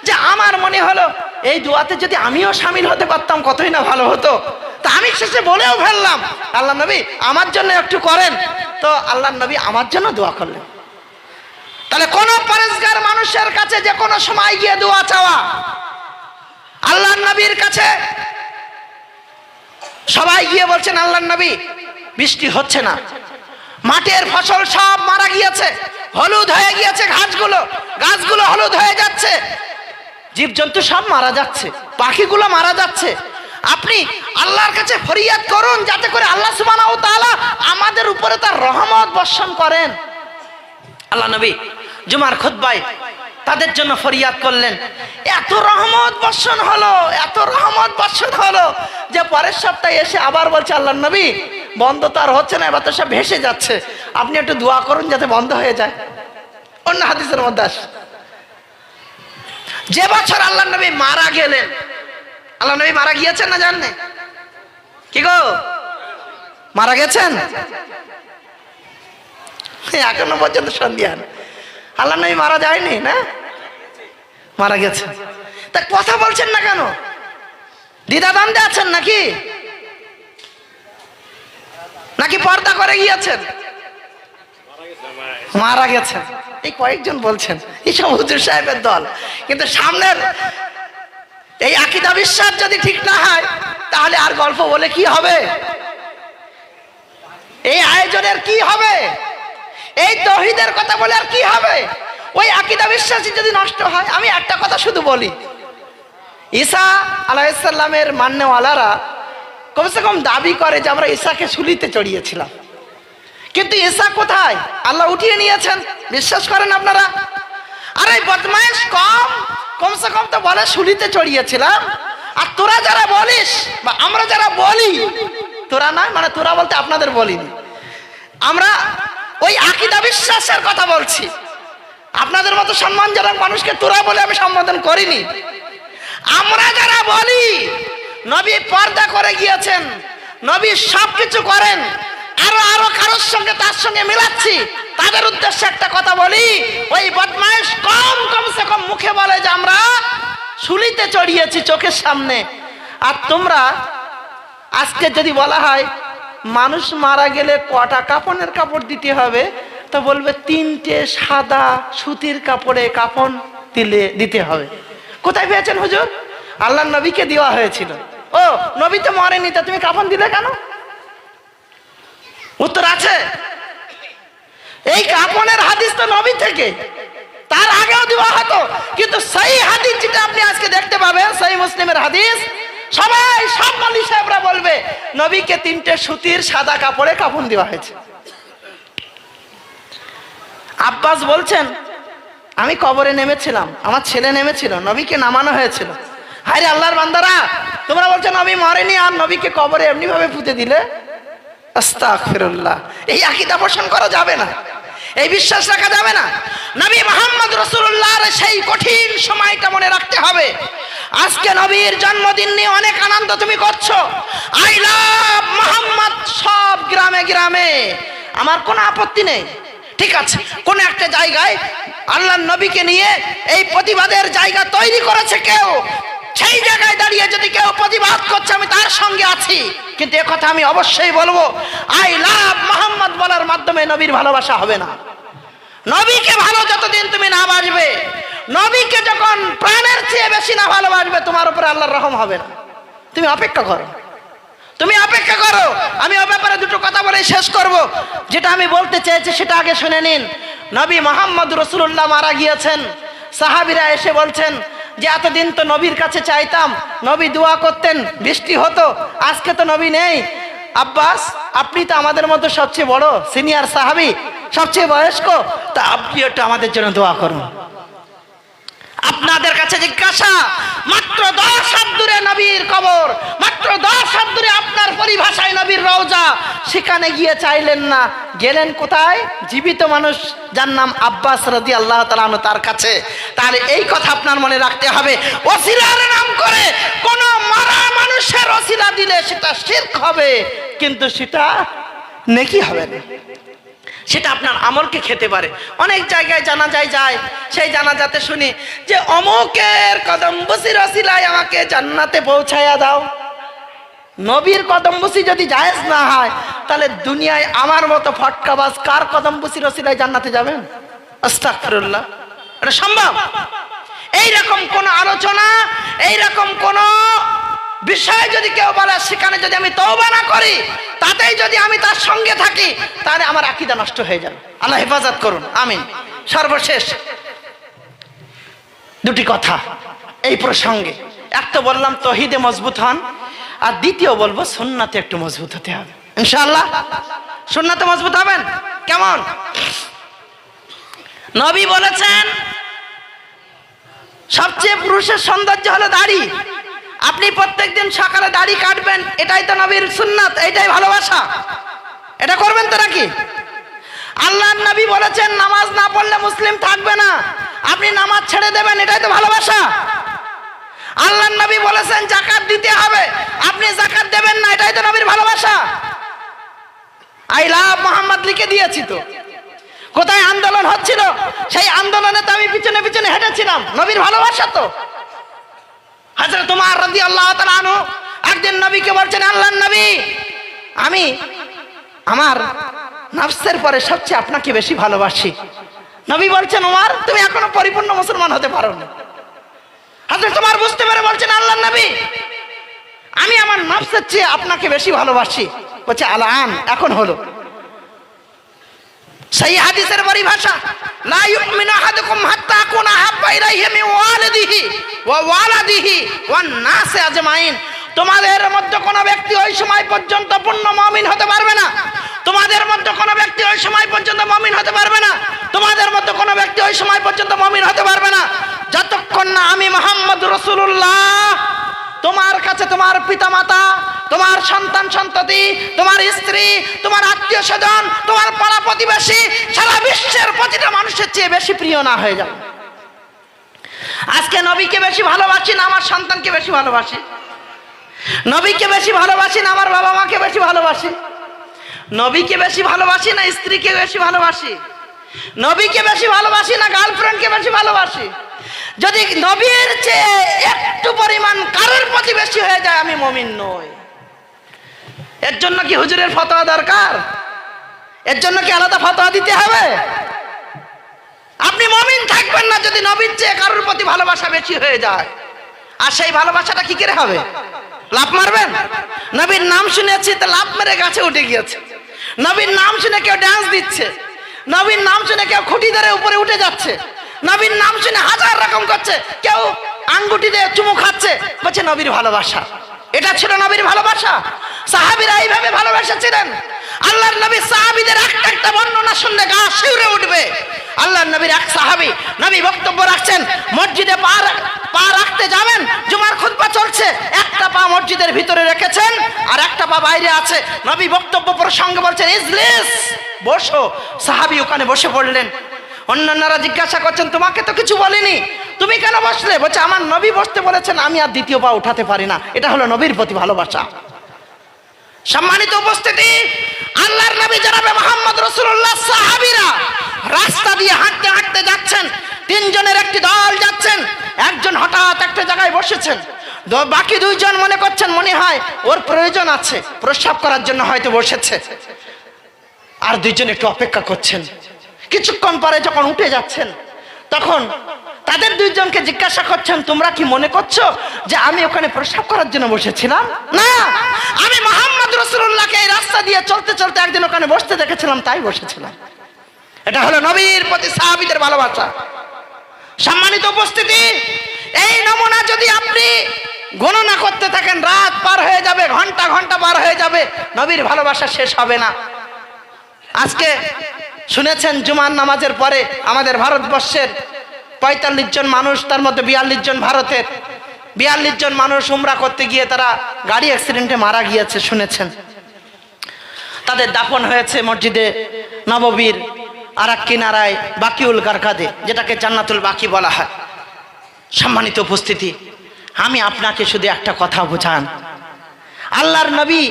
যে আমার মনে হলো এই দোয়াতে যদি আমিও শামিল হতে পারতাম কতই না ভালো হতো। তা আমি শেষে বলেও ফেললাম, আল্লাহর নবী আমার জন্য একটু করেন। তো আল্লাহর নবী আমার জন্য দোয়া করলেন। তাহলে কোন পরেজগার মানুষের কাছে যে কোনো সময় গিয়ে দোয়া চাওয়া, আল্লাহর নবীর কাছে সবাই গিয়ে বলছেন, আল্লাহর নবী বৃষ্টি হচ্ছে না, মাঠের ফসল সব মারা গিয়েছে, হলুদ হয়ে গিয়েছে গাছগুলো হলুদ হয়ে যাচ্ছে, জীবজন্তু সব মারা যাচ্ছে, পাখিগুলো মারা যাচ্ছে। আপনি আল্লাহর কাছে ফরিয়াদ করুন যাতে করে আল্লাহ সুবহানাহু ওয়া তাআলা আমাদের উপরে তার রহমত বর্ষণ করেন। আল্লাহ নবী জুমার খুতবায় তাদের জন্য ফরিয়াদ করলেন, এত রহমত বর্ষণ হলো, এত রহমত বর্ষণ হলো যে পরের সপ্তাহে এসে আবার বলছে, আল্লাহর নবী বন্ধ তো আর হচ্ছে না, এবার তো সব ভেসে যাচ্ছে, আপনি একটু দোয়া করুন যাতে বন্ধ হয়ে যায়। অন্য হাদিসের মধ্যে আসে, যে বছর আল্লাহর নবী মারা গেলেন, আল্লাহর নবী মারা গিয়েছেন না জানেন? কি গো মারা গেছেন? এখনো পর্যন্ত সন্ধিহান। আল্লাহ নবী মারা যায়নি না? মারা গেছে। তা কথা বলছেন না কেন? দ্বিধাদ্বন্দ্বে আছেন নাকি? নাকি পর্দা করে গিয়েছেন? মারা গেছেন। এই কয়েকজন বলছেন, এই সব হুজুর সাহেবের দল। কিন্তু সামনের এই আকীদা বিশ্বাস যদি ঠিক না হয়, তাহলে আর গল্প বলে কি হবে? এই আয়োজনের কি হবে? এই তাওহীদের কথা বলে আর কি হবে? ওই আকীদা বিশ্বাসই যদি নষ্ট হয়। আমি একটা কথা শুধু বলি, ঈসা আলাইহিস সালামের মান্যওয়ালারা কমসে কম দাবি করে যে আমরা ঈসাকে শুলিতে চড়িয়েছিলাম, কিন্তু ঈসা কোথায়? আল্লাহ উঠিয়ে নিয়েছেন। বিশ্বাস করেন আপনারা? আর এই বদমাইশ কমসে কম তো বলে শুলিতে চড়িয়েছিলাম। আর তোরা যারা বলিস বা আমরা যারা বলি, তোরা নয় মানে তোরা বলতে আপনাদের বলিনি, আমরা ওই আকীদা বিশ্বাসের কথা বলছি। আপনাদের মতো সম্মানজনক মানুষকে তোরা বলে আমি সম্বোধন করিনি। আমরা যারা বলি নবী পর্দা করে গিয়েছেন, নবী সবকিছু করেন, আরো কারোর সঙ্গে তার সঙ্গে মিলাচ্ছি, তাদের উদ্দেশ্যে একটা কথা বলি, ওই বদমাইশ কমসে কম মুখে বলে যে আমরা শুলিতে চড়িয়েছি চোখের সামনে। আর তোমরা আজকে যদি বলা হয় মানুষ মারা গেলে কটা কাফনের কাপড় দিতে হবে, তো বলবে 3টে সাদা সুতির কাপড়ে কাফন দিতে হবে। কোথায় পেয়েছেন হুজুর? আল্লাহর নবীকে দেওয়া হয়েছিল। ও নবী তো মরেনি, তা তুমি কাফন দিলে কেন? উত্তর আছে। এই কাফনের হাদিস তো নবী থেকে, তার আগেও দেওয়া হতো। কিন্তু সেই হাদিস যেটা আপনি আজকে দেখতে পাবেন, সেই মুসলিমের হাদিস, সব মালি সাহেবরা বলবে নবীকে 3টে সুতির সাদা কাপড়ে কাফন দেওয়া হয়েছে। আব্বাস বলছেন আমি কবরে নেমেছিলাম, আমার ছেলে নেমেছিল, নবীকে নামানো হয়েছিল। হায় রে আল্লাহর বান্দারা, তোমরা বলছো নবী মরেনি আর নবীকে কবরে এমনি ভাবে পুঁতে দিলে। আস্তাগফিরুল্লাহ। এই আকীদা পোষণ করা যাবে না, এই বিশ্বাস রাখা যাবে না। নবী মুহাম্মদ রাসূলুল্লাহর সেই কঠিন সময়টা মনে রাখতে হবে। আজকে নবীর জন্মদিন নিয়ে অনেক আনন্দ তুমি করছো, আই লাভ মুহাম্মদ সব গ্রামে গ্রামে, আমার কোনো আপত্তি নেই। ঠিক আছে, কোন একটা জায়গায় আল্লাহর নবীকে নিয়ে এই প্রতিবাদের জায়গা তৈরি করেছে কেউ, সেই জায়গায় দাঁড়িয়ে যদি কেউ প্রতিবাদ করছে আমি তার সঙ্গে আছি। কিন্তু একথা আমি অবশ্যই বলবো, আই লাভ মুহাম্মদ বলার মাধ্যমে নবীর ভালোবাসা হবে না। নবীকে ভালো যতদিন তুমি না বাসবে, নবীকে যখন প্রাণের চেয়ে বেশি না ভালোবাসবে, তোমার উপরে আল্লাহর রহম হবে না। তুমি অপেক্ষা করো, তুমি অপেক্ষা করো। আমি ওই ব্যাপারে দুটো কথা বলে শেষ করব। যেটা আমি বলতে চেয়েছি সেটা আগে শুনে নিন। নবী মুহাম্মদ রাসূলুল্লাহ মারা গিয়েছেন, সাহাবীরা এসে বলছেন যে এতদিন তো নবীর কাছে চাইতাম, নবী দোয়া করতেন, বৃষ্টি হতো, আজকে তো নবী নেই। আব্বাস, আপনি তো আমাদের মধ্যে সবচেয়ে বড় সিনিয়র সাহাবী, সবচেয়ে বয়স্ক, তা আপনি একটু আমাদের জন্য দোয়া করুন। আপনাদের কাছে জিজ্ঞাসা, মাত্র 10 হাত দূরে নবীর কবর, মাত্র 10 হাত দূরে আপনার পরিভাষায় নবীর রওজা, সেখানে গিয়ে চাইলেন না, গেলেন কোথায়? জীবিত মানুষ যার নাম আব্বাস রাদিয়াল্লাহু তাআলা আনহু, তার কাছে। তাহলে এই কথা আপনার মনে রাখতে হবে, ওসিলার নাম করে কোন মারা মানুষের ওসিলা দিলে সেটা শিরক হবে, কিন্তু সেটা নেকি হবে না, সেটা আপনার আমলকে খেতে পারে। অনেক জায়গায় জানাজায় যায়, সেই জানাজাতে শুনি যে অমুকের কদম বসির ওসিলায় আমাকে জান্নাতে পৌঁছায়া দাও। নবীর কদম বসি যদি জায়েজ না হয়, তাহলে দুনিয়ায় আমার মতো ফটকাবাজ কার কদম বসির ওসিলায় জান্নাতে যাবেন? আস্তাগফিরুল্লাহ। এটা সম্ভব? এইরকম কোন আলোচনা, এইরকম কোন বিষয় যদি কেউ বলে, সেখানে যদি আমি তওবা না করি, তাতেই যদি আমি তার সঙ্গে থাকি, তাহলে আমার আকীদা নষ্ট হয়ে যাবে। আল্লাহ হেফাজত করুন, আমিন। সর্বশেষ দুটি কথা এই প্রসঙ্গে। এক তো বললাম তাওহীদে মজবুত হন, আর দ্বিতীয় বলবো সুন্নাতে একটু মজবুত হতে হবে। ইনশাআল্লাহ সুন্নাতে মজবুত হবেন। কেমন? নবী বলেছেন সবচেয়ে পুরুষের সৌন্দর্য হলো দাড়ি। আপনি প্রত্যেকদিন সকালে দাড়ি কাটবেন, এটাই তো নবীর সুন্নাত, এটাই ভালোবাসা। এটা করবেন তো নাকি? আল্লাহর নবী বলেছেন নামাজ না পড়লে মুসলিম থাকবে না, আপনি নামাজ ছেড়ে দেবেন, এটাই তো ভালোবাসা। আল্লাহর নবী বলেছেন যাকাত দিতে হবে, আপনি যাকাত দেবেন না, এটাই তো নবীর ভালোবাসা। আই লাভ মোহাম্মদ লিখে দিয়েছি তো। কোথায় আন্দোলন হচ্ছিল সেই আন্দোলনে তো আমি পিছনে পিছনে হেঁটেছিলাম, নবীর ভালোবাসা তো। হযরত ওমর রাদিয়াল্লাহু তাআলা আনহু একদিন নবীকে বলছেন, আল্লাহর নবী, আমি আমার নফসের পরে সবচেয়ে আপনাকে বেশি ভালোবাসি। নবী বলছেন, ওমর তুমি এখনো পরিপূর্ণ মুসলমান হতে পারোনি। হযরত ওমর বুঝতে পেরে বলছেন, আল্লাহর নবী, আমি আমার নফসের চেয়ে আপনাকে বেশি ভালোবাসি। বলছে আলান, এখন হলো। সেই হাদিসের পরিভাষা, লা ইউমিনু আহাদুকুম হাত্তা আকুনা হাব্বা ইলাইহি মিন ওয়ালিদিহি ওয়া ওয়ালাদিহি ওয়ান নাসি আজমাইন। তোমাদের মধ্যে কোনো ব্যক্তি ওই সময় পর্যন্ত পূর্ণ মুমিন হতে পারবে না। তোমাদের মধ্যে কোনো ব্যক্তি ওই সময় পর্যন্ত মুমিন হতে পারবে না। তোমাদের মধ্যে কোনো ব্যক্তি ওই সময় পর্যন্ত মুমিন হতে পারবে না যতক্ষণ না আমি মুহাম্মদ রাসূলুল্লাহ তোমার কাছে তোমার পিতামাতা, তোমার সন্তান সন্ততি, তোমার স্ত্রী, তোমার আত্মীয় স্বজন, তোমার পাড়া প্রতিবেশী, সারা বিশ্বের প্রতিটা মানুষের চেয়ে বেশি প্রিয় না হয়ে যাবে। আজকে নবীকে বেশি ভালোবাসি না আমার সন্তানকে বেশি ভালোবাসি? নবীকে বেশি ভালোবাসি না আমার বাবা মাকে বেশি ভালোবাসি? নবীকে বেশি ভালোবাসি না স্ত্রীকে বেশি ভালোবাসি? নবীকে বেশি ভালোবাসি না গার্লফ্রেন্ডকে বেশি ভালোবাসি? যদি নবীর চেয়ে একটু পরিমাণ কারোর প্রতি বেশি হয়ে যায়, আমি মুমিন নই। এর জন্য কি হুজুরের ফতোয়া দরকার? এর জন্য কি আলাদা ফতোয়া দিতে হবে? আপনি মুমিন থাকবেন না যদি নবীর চেয়ে কারোর প্রতি ভালোবাসা বেশি হয়ে যায়। আর সেই ভালোবাসাটা কি করে হবে? লাফ মারবেন? নবীর নাম শুনেছি তো লাফ মেরে গাছে উঠে গিয়েছে। নবীর নাম শুনে কেউ ডান্স দিচ্ছে, নবীর নাম শুনে কেউ খুঁটি ধরে উপরে উঠে যাচ্ছে, নবীর নাম শুনে হাজার রকম করছে, কেউ আঙ্গুটি দিয়ে চুমু খাচ্ছে, বলছে নবীর ভালোবাসা। এটা ছিল নবীর ভালোবাসা? সাহাবীরা এইভাবে ভালোবেসেছিলেন। আল্লাহর নবী সাহাবীদের একটা একটা বর্ণনা শুনলে গা শিউরে উঠবে। আল্লাহর নবীর এক সাহাবী, নবী বক্তব্য রাখছেন, মসজিদে পা রাখতে যাবেন, জুমার খুতবা চলছে, একটা পা মসজিদের ভিতরে রেখেছেন আর একটা পা বাইরে আছে। নবী বক্তব্য প্রসঙ্গে বলছেন, ইজলিস, বসো। সাহাবী ওখানে বসে পড়লেন। অন্যান্যরা জিজ্ঞাসা করছেন, তোমাকে তো কিছু বলিনি, তুমি কেন বসলে? বলছে, আমার নবী বসতে বলেছেন, আমি আর দ্বিতীয় পা উঠাতে পারি না। এটা হলো নবীর প্রতি ভালোবাসা। সম্মানিত উপস্থিতি, আল্লাহর নবী জনাবে মুহাম্মদ রাসূলুল্লাহ সাহাবীরা রাস্তা দিয়ে হাঁটতে হাঁটতে যাচ্ছেন। তিনজনের একটি দল যাচ্ছেন। একজন হঠাৎ একটা জায়গায় বসেছেন, বাকি দুইজন মনে করছেন মনে হয় ওর প্রয়োজন আছে, প্রস্রাব করার জন্য হয়তো বসেছে। আর দুইজন একটু অপেক্ষা করছেন। কিছুক্ষণ পরে যখন উঠে যাচ্ছেন, তখন তাদের দুইজনকে জিজ্ঞাসা করছেন, তোমরা কি মনে করছো যে আমি ওখানে প্রস্রাব করার জন্য বসেছিলাম? না, আমি মুহাম্মদ রাসূলুল্লাহকে এই রাস্তা দিয়ে চলতে চলতে একদিন ওখানে বসতে দেখেছিলাম, তাই বসেছিলাম। এটা হলো নবীর প্রতি সাহাবীদের ভালোবাসা। সম্মানিত উপস্থিতি, এই নমুনা যদি আপনি গণনা করতে থাকেন, রাত পার হয়ে যাবে, ঘন্টা ঘন্টা পার হয়ে যাবে, নবীর ভালোবাসা শেষ হবে না। আজকে শুনেছেন জুমার নামাজের পরে আমাদের ভারতবর্ষের ৪৫ জন মানুষ, তার মধ্যে ৪২ জন ভারতের, ৪২ জন মানুষ উমরা করতে গিয়ে তারা গাড়ি অ্যাক্সিডেন্টে মারা গিয়েছে, শুনেছেন। তাদের দাফন হয়েছে মসজিদে নববীর আর এক কিনারায় বাকিউল গারকাদে, যেটাকে জান্নাতুল বাকি বলা হয়। সম্মানিত উপস্থিতি, আমি আপনাকে শুধু একটা কথা বোঝান, আল্লাহর নবী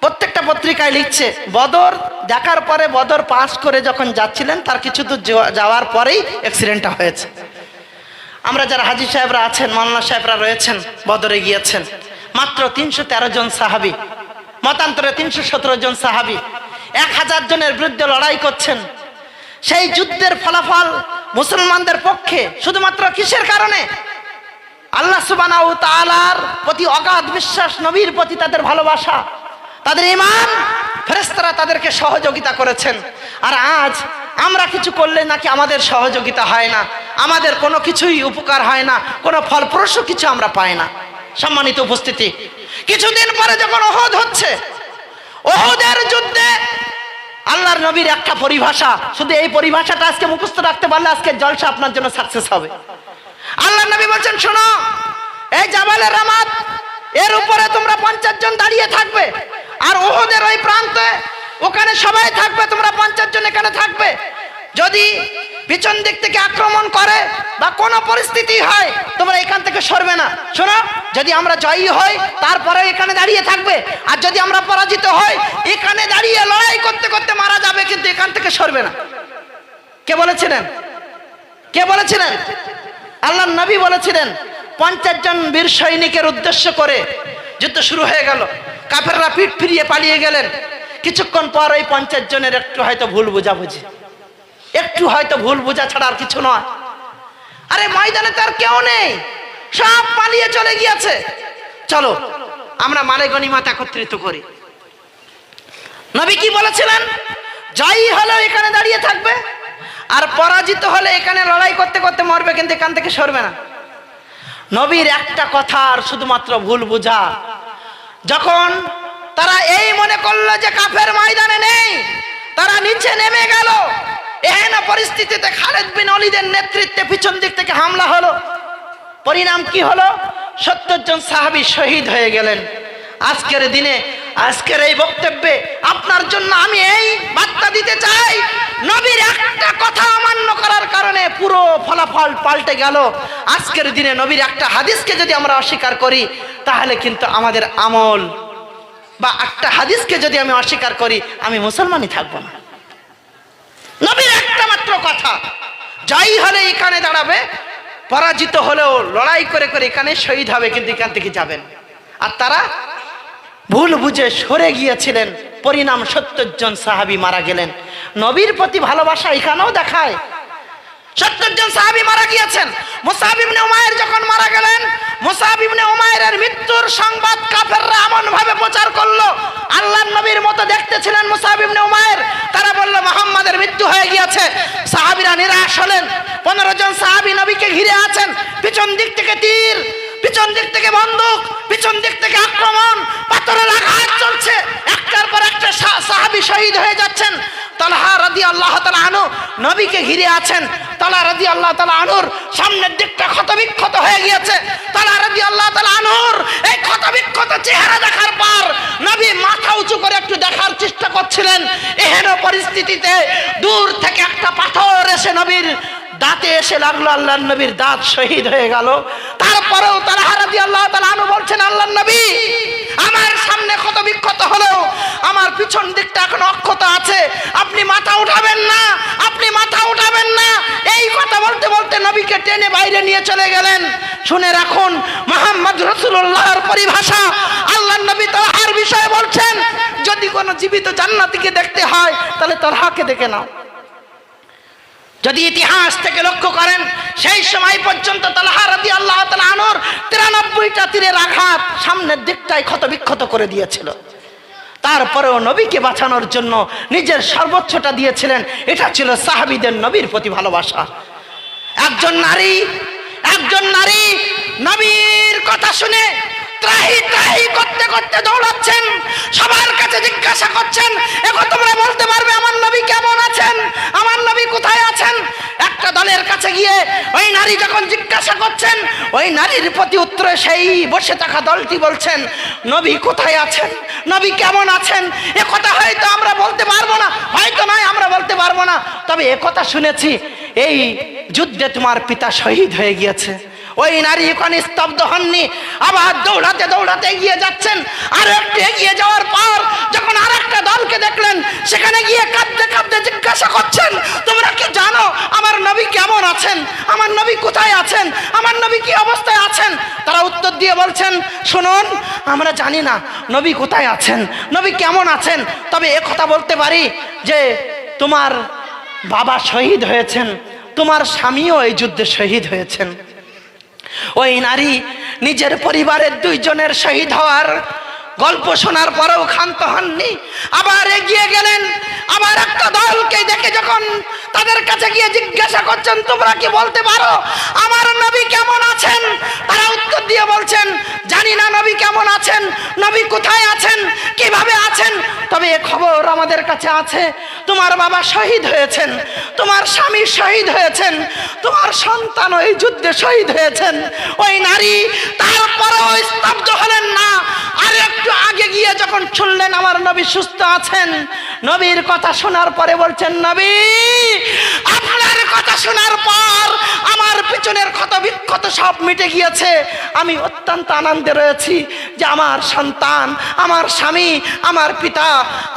প্রত্যেকটা পত্রিকায় লিখছে, বদর দেখার পরে, বদর পাস করে যখন যাচ্ছিলেন, তার কিছু দূর যাওয়ার পরেই অ্যাক্সিডেন্টটা হয়েছে। আমরা যারা হাজী সাহেবরা আছেন, মাওলানা সাহেবরা রয়েছেন, বদরে গিয়েছেন, মাত্র ৩১৩ জন সাহাবী, মতান্তরে ৩১৭ জন সাহাবী ১০০০ জনের বিরুদ্ধে লড়াই করছেন। সেই যুদ্ধের ফলাফল মুসলমানদের পক্ষে শুধুমাত্র কিসের কারণে? আল্লাহ সুবহানাহু ওয়া তাআলার প্রতি অগাধ বিশ্বাস, নবীর প্রতি তাদের ভালোবাসা, তাদের ঈমান, ফেরেশতারা তাদেরকে সহযোগিতা করেছেন। আর আজ আমরা কিছু করলে নাকি আমাদের সহযোগিতা হয় না, আমাদের কোনো কিছুই উপকার হয় না, কোনো ফলপ্রসূ কিছু আমরা পাই না। সম্মানিত উপস্থিতি, কিছুদিন পরে যখন ওহদ হচ্ছে, ওহদের যুদ্ধে আল্লাহর নবীর একটা পরিভাষা, শুধু এই পরিভাষাটা আজকে মুখস্থ রাখতে পারলে আজকে জলসা আপনার জন্য সাকসেস হবে। আল্লাহর নবী বলছেন, শোনো, এই জাবালে রামাত, এর উপরে তোমরা ৫০ জন দাঁড়িয়ে থাকবে, আর ওহদের ওই প্রান্তে ওখানে সবাই থাকবে, তোমরা ৫০ জন এখানে থাকবে। যদি পিছন দিক থেকে আক্রমণ করে বা কোনো পরিস্থিতি হয়, তোমরা এখান থেকে সরবে না। শোনো, যদি আমরা জয়ী হই তারপরে এখানে দাঁড়িয়ে থাকবে, আর যদি আমরা পরাজিত হই এখানে দাঁড়িয়ে লড়াই করতে করতে মারা যাবে, কিন্তু এখান থেকে সরবে না। কে বলেছিলেন? কে বলেছিলেন? আল্লাহর নবী বলেছিলেন। 50 জন বীর সৈনিকের উদ্দেশ্য করে যুদ্ধ শুরু হয়ে গেল। কাফেররা পিঠ ফিরিয়ে পালিয়ে গেলেন। কিছুক্ষণ পর ওই 50 জনের একটু হয়তো ভুল বোঝাবুঝি, একটু হয়তো ভুল বোঝা ছাড়া আর কিছু নয়। আরে ময়দানে তার কেউ নেই, সব পালিয়ে চলে গিয়েছে। চলো আমরা মালে গনিমত একত্রিত করি। নবী কি বলেছিলেন? জয়ী হলে এখানে দাঁড়িয়ে থাকবে, আর পরাজিত হলে এখানে লড়াই করতে করতে মরবে, কিন্তু এখান থেকে সরবে না। নবীর একটা কথা আর শুধুমাত্র ভুল বোঝা। যখন তারা এই মনে করলো যে কাফের ময়দানে নেই, তারা নিচে নেমে গেল। এহেন পরিস্থিতিতে খালিদ বিন ওলীদের নেতৃত্বে পিছন দিক থেকে হামলা হলো। পরিণাম কি হলো? 70 জন সাহাবী শহীদ হয়ে গেলেন। আজকের দিনে, আজকের এই বক্তব্যে আপনার জন্য আমি এই বার্তা দিতে চাই, নবীর একটা কথা অমান্য করার কারণে পুরো ফলাফল পাল্টে গেল। আজকের দিনে নবীর একটা হাদিসকে যদি আমরা অস্বীকার করি, তাহলে কিন্তু আমাদের আমল, বা একটা হাদিসকে যদি আমি অস্বীকার করি, আমি মুসলমানই থাকবো না। নবীর একটা মাত্র কথা, জয়ী হলে এখানে দাঁড়াবে, পরাজিত হলেও লড়াই করে করে এখানে শহীদ হবে, কিন্তু এখান থেকে যাবেন। আর তারা ভুল বুঝে সরে গিয়েছিলেন। পরিণাম 70 জন সাহাবী মারা গেলেন। নবীর প্রতি ভালোবাসা এখানেও দেখায়। 70 জন সাহাবী মারা গিয়েছেন। মুসআব ইবনে উমাইর যখন মারা গেলেন, মুসআব ইবনে উমাইরের মৃত্যুর সংবাদ কাফেররা এমন ভাবে প্রচার করলো, আল্লাহর নবীর মতো দেখতে ছিলেন মুসআব ইবনে উমাইর। তারা বলল মুহাম্মাদের মৃত্যু হয়ে গিয়েছে। সাহাবীরা নিরাশ হলেন। 15 জন সাহাবী নবীকে ঘিরে আছেন। পিছন দিক থেকে তীর, পিছন দিক থেকে বন্দুক, পিছন দিক থেকে আক্রমণ, পাথরের আঘাত চলছে। একটার পর একটা সাহাবী শহীদ হয়ে যাচ্ছেন। তালহা রাদিয়াল্লাহু তাআলা আনহু নবীকে ঘিরে আছেন। তালহা রাদিয়াল্লাহু তাআলা আনহুর সামনের দিকটা ক্ষতবিক্ষত হয়ে গিয়েছে। তালহা রাদিয়াল্লাহু তাআলা আনহুর এই ক্ষতবিক্ষত চেহারা দেখার পর নবী মাথা উঁচু করে একটু দেখার চেষ্টা করছিলেন। এহেন পরিস্থিতিতে দূর থেকে একটা পাথর এসে নবীর দাঁতে এসে লাগলো। আল্লাহর নবীর দাঁত শহীদ হয়ে গেল। তারপরেও তালহা রাদিয়াল্লাহু তাআলা আনহু বলছেন, আল্লাহর নবী, আমার সামনে ক্ষত বিক্ষত হলেও আমার পিছন দিকটা এখনো অক্ষত আছে, আপনি মাথা উঠাবেন না, আপনি মাথা উঠাবেন না। এই কথা বলতে বলতে নবীকে টেনে বাইরে নিয়ে চলে গেলেন। শুনে রাখুন, মুহাম্মদ রাসূলুল্লাহর পরিভাষা। আল্লাহর নবী তালহার বিষয়ে বলছেন, যদি কোনো জীবিত জান্নাতীকে দেখতে হয় তাহলে তালহাকে দেখে নাও। যদি ইতিহাস থেকে লক্ষ্য করেন, সেই সময় পর্যন্ত তালহা রাদিয়াল্লাহু তাআলা আনহুর 93টা তীরের আঘাত সামনের দিকটাই ক্ষতবিক্ষত করে দিয়েছিল। তারপরেও নবীকে বাঁচানোর জন্য নিজের সর্বোচ্চটা দিয়েছিলেন। এটা ছিল সাহাবীদের নবীর প্রতি ভালোবাসা। একজন নারী নবীর কথা শুনে ত্রাহি ত্রাহি করতে করতে দৌড়াচ্ছেন। সবার কাছে জিজ্ঞাসা করছেন, এখন তোমরা বলতে পারবে আমার নবী কেমন আছেন, আমার নবী কোথায় আছেন? একটা দলের কাছে গিয়ে ওই নারী যখন জিজ্ঞাসা করছেন, ওই নারীর প্রতি উত্তরে সেই বসে থাকা দলটি বলছেন, নবী কোথায় আছেন, নবী কেমন আছেন? এ কথা হয়তো আমরা বলতে পারবো না, হয়তো নয় আমরা বলতে পারবো না, তবে এ কথা শুনেছি, এই যুদ্ধে তোমার পিতা শহীদ হয়ে গিয়েছে। ওই নারী ওখানে স্তব্ধ হননি, আবার দৌড়াতে দৌড়াতে এগিয়ে যাচ্ছেন। আর একটু এগিয়ে যাওয়ার পর যখন আর একটা দলকে দেখলেন, সেখানে গিয়ে কাঁদতে কাঁদতে জিজ্ঞাসা করছেন, তোমরা কি জানো আমার নবী কেমন আছেন, আমার নবী কোথায় আছেন, আমার নবী কি অবস্থায় আছেন? তারা উত্তর দিয়ে বলছেন, শুনুন, আমরা জানি না নবী কোথায় আছেন, নবী কেমন আছেন, তবে এ কথা বলতে পারি যে তোমার বাবা শহীদ হয়েছেন, তোমার স্বামীও এই যুদ্ধে শহীদ হয়েছেন। ওই নারী নিজের পরিবারের 2 জনের শহীদ হওয়ার গল্প শোনার পরেও ক্ষান্ত হননি, আবার এগিয়ে গেলেন। আবার একটা দলকে দেখে যখন তাদের কাছে গিয়ে জিজ্ঞাসা করছেন, তোমরা কি বলতে পারো আমার নবী কেমন আছেন? তারা উত্তর দিয়ে বলছেন, জানি না নবী কেমন আছেন, নবী কোথায় আছেন, কিভাবে আছেন, তবে এ খবর আমাদের কাছে আছে, তোমার বাবা শহীদ হয়েছেন, তোমার স্বামী শহীদ হয়েছেন, তোমার সন্তান ওই যুদ্ধে শহীদ হয়েছেন। ওই নারী তারপরেও স্তব্ধ হলেন না। আর একটু আগে গিয়ে যখন শুনলেন আমার নবী সুস্থ আছেন, নবীর কথা শোনার পরে বলছেন, নবী আপনার কথা শোনার পর আমার পিছনের ক্ষত বিক্ষত সব মিটে গিয়েছে। আমি অত্যন্ত আনন্দে রয়েছি যে আমার সন্তান, আমার স্বামী, আমার পিতা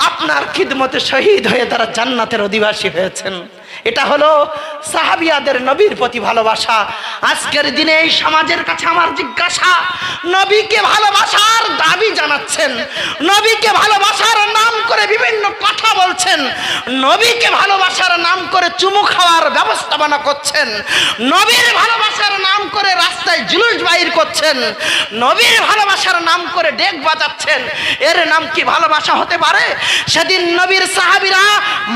আপনার খিদমতে শহীদ হয়ে তারা জান্নাতের অধিবাসী হয়েছেন। এটা হলো সাহাবিয়াদের নবীর প্রতি ভালোবাসা। আজকের দিনে এই সমাজের কাছে আমার জিজ্ঞাসা, নবীকে ভালোবাসার দাবি জানাচ্ছেন, নবীকে ভালোবাসার নাম করে বিভিন্ন কথা বলছেন, নবীকে ভালোবাসার নাম করে চুমু খাওয়ার ব্যবস্থাপনা করছেন, নবীর ভালোবাসার নাম করে রাস্তায় জুলুস বাইর করছেন, নবীর ভালোবাসার নাম করে ডেক বাজাচ্ছেন, এর নাম কি ভালোবাসা হতে পারে? সেদিন নবীর সাহাবীরা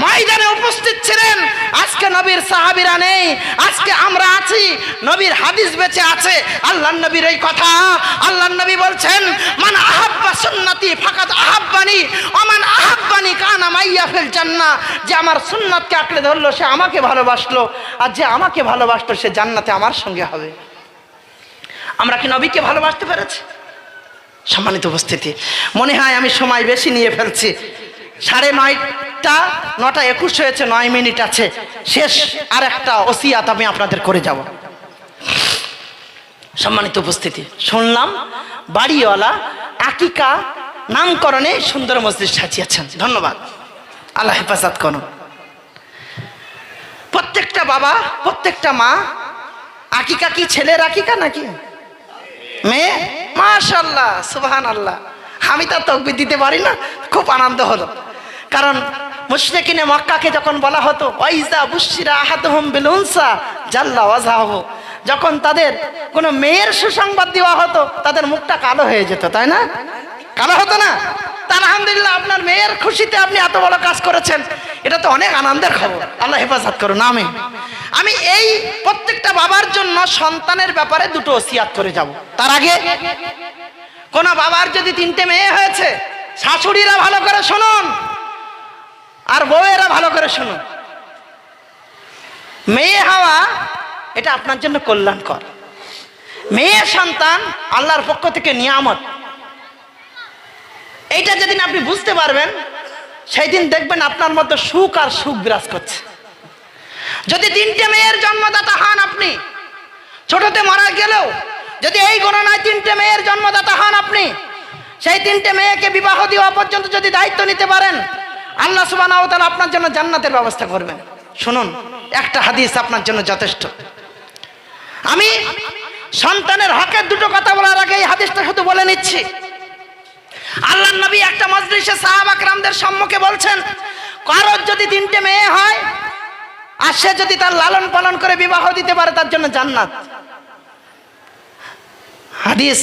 ময়দানে উপস্থিত ছিলেন, আজকে নবীর সাহাবীরা নেই, আজকে আমরা আছি, নবীর হাদিস বেঁচে আছে। আল্লাহর নবীর এই কথা, আল্লাহর নবী বলছেন, মান আহাব্বা সুন্নতি ফাকাদ আহাব্বানি ওয়া মান আহাব্বানি কানা মাইয়া ফিল জান্নাহ। যে আমার সুন্নাতকে আঁকড়ে ধরলো সে আমাকে ভালোবাসলো, আর যে আমাকে ভালোবাসলো সে জান্নাতে আমার সঙ্গে হবে। আমরা কি নবীকে ভালোবাসতে পেরেছি? সম্মানিত উপস্থিতি, মনে হয় আমি সময় বেশি নিয়ে ফেলছি। 9:30, 9:21 হয়েছে, 9 মিনিট আছে। শেষ আর একটা ওসিয়াত আমি আপনাদের করে যাব। সম্মানিত উপস্থিতি, শুনলাম বাড়িওয়ালা আকিকা নামকরণে সুন্দর মসজিদ সাজিয়েছেন, ধন্যবাদ, আল্লাহ হেফাজত করুন। প্রত্যেকটা বাবা, প্রত্যেকটা মা, আকিকা কি ছেলের আকিকা নাকি মেয়ে? মাশাআল্লাহ, সুবহানাল্লাহ। আমি তো তাকবীর দিতে পারি না, খুব আনন্দ হলো। কারণ মুশরিকিনে মক্কাকে যখন বলা হতো ওয়াইজা বুশিরা আহাদুহুম বিল উনসা জাল্লা ওয়াজহাহু, যখন তাদের কোনো মেয়ের সুসংবাদ দেওয়া হতো তাদের মুখটা কালো হয়ে যেত, তাই না? কালো হতো না? তা আলহামদুলিল্লাহ, আপনার মেয়ের খুশিতে আপনি এত বড় কাজ করেছেন, এটা তো অনেক আনন্দের খবর। আল্লাহ হেফাজত করুন, আমিন। আমি এই প্রত্যেকটা বাবার জন্য সন্তানের ব্যাপারে দুটো ওসিয়াত করে যাব। তার আগে, কোন বাবার যদি 3টে মেয়ে হয়েছে, শাশুড়িরা ভালো করে শুনুন আর বউয়েরা ভালো করে শুনুন। মেয়ে হওয়া এটা আপনার জন্য কল্যাণকর। মেয়ে সন্তান আল্লাহর পক্ষ থেকে নিয়ামত। এইটা যেদিন আপনি বুঝতে পারবেন, সেই দিন দেখবেন আপনার মধ্যে সুখ আর সুখ বিরাজ করছে। যদি 3টে মেয়ের জন্মদাতা হন, আপনি ছোটতে মারা গেলেও যদি এই গণনায় 3টে মেয়ের জন্মদাতা হন আপনি, সেই 3টে মেয়েকে বিবাহ দেওয়া পর্যন্ত যদি দায়িত্ব নিতে পারেন, আল্লাহ সুবহানাহু ওয়া তাআলা আপনার জন্য জান্নাতের ব্যবস্থা করবেন। শুনুন, একটা হাদিস আপনার জন্য যথেষ্ট। আমি সন্তানের হকের দুটো কথা বলার আগে এই হাদিসটা শুধু বলে নিচ্ছি। আল্লাহর নবী একটা মজলিসে সাহাবা کرامদের সম্মুখে বলছেন, কারোর যদি 3টে মেয়ে হয় আর সে যদি তার লালন পালন করে বিবাহ দিতে পারে, তার জন্য জান্নাত। হাদিস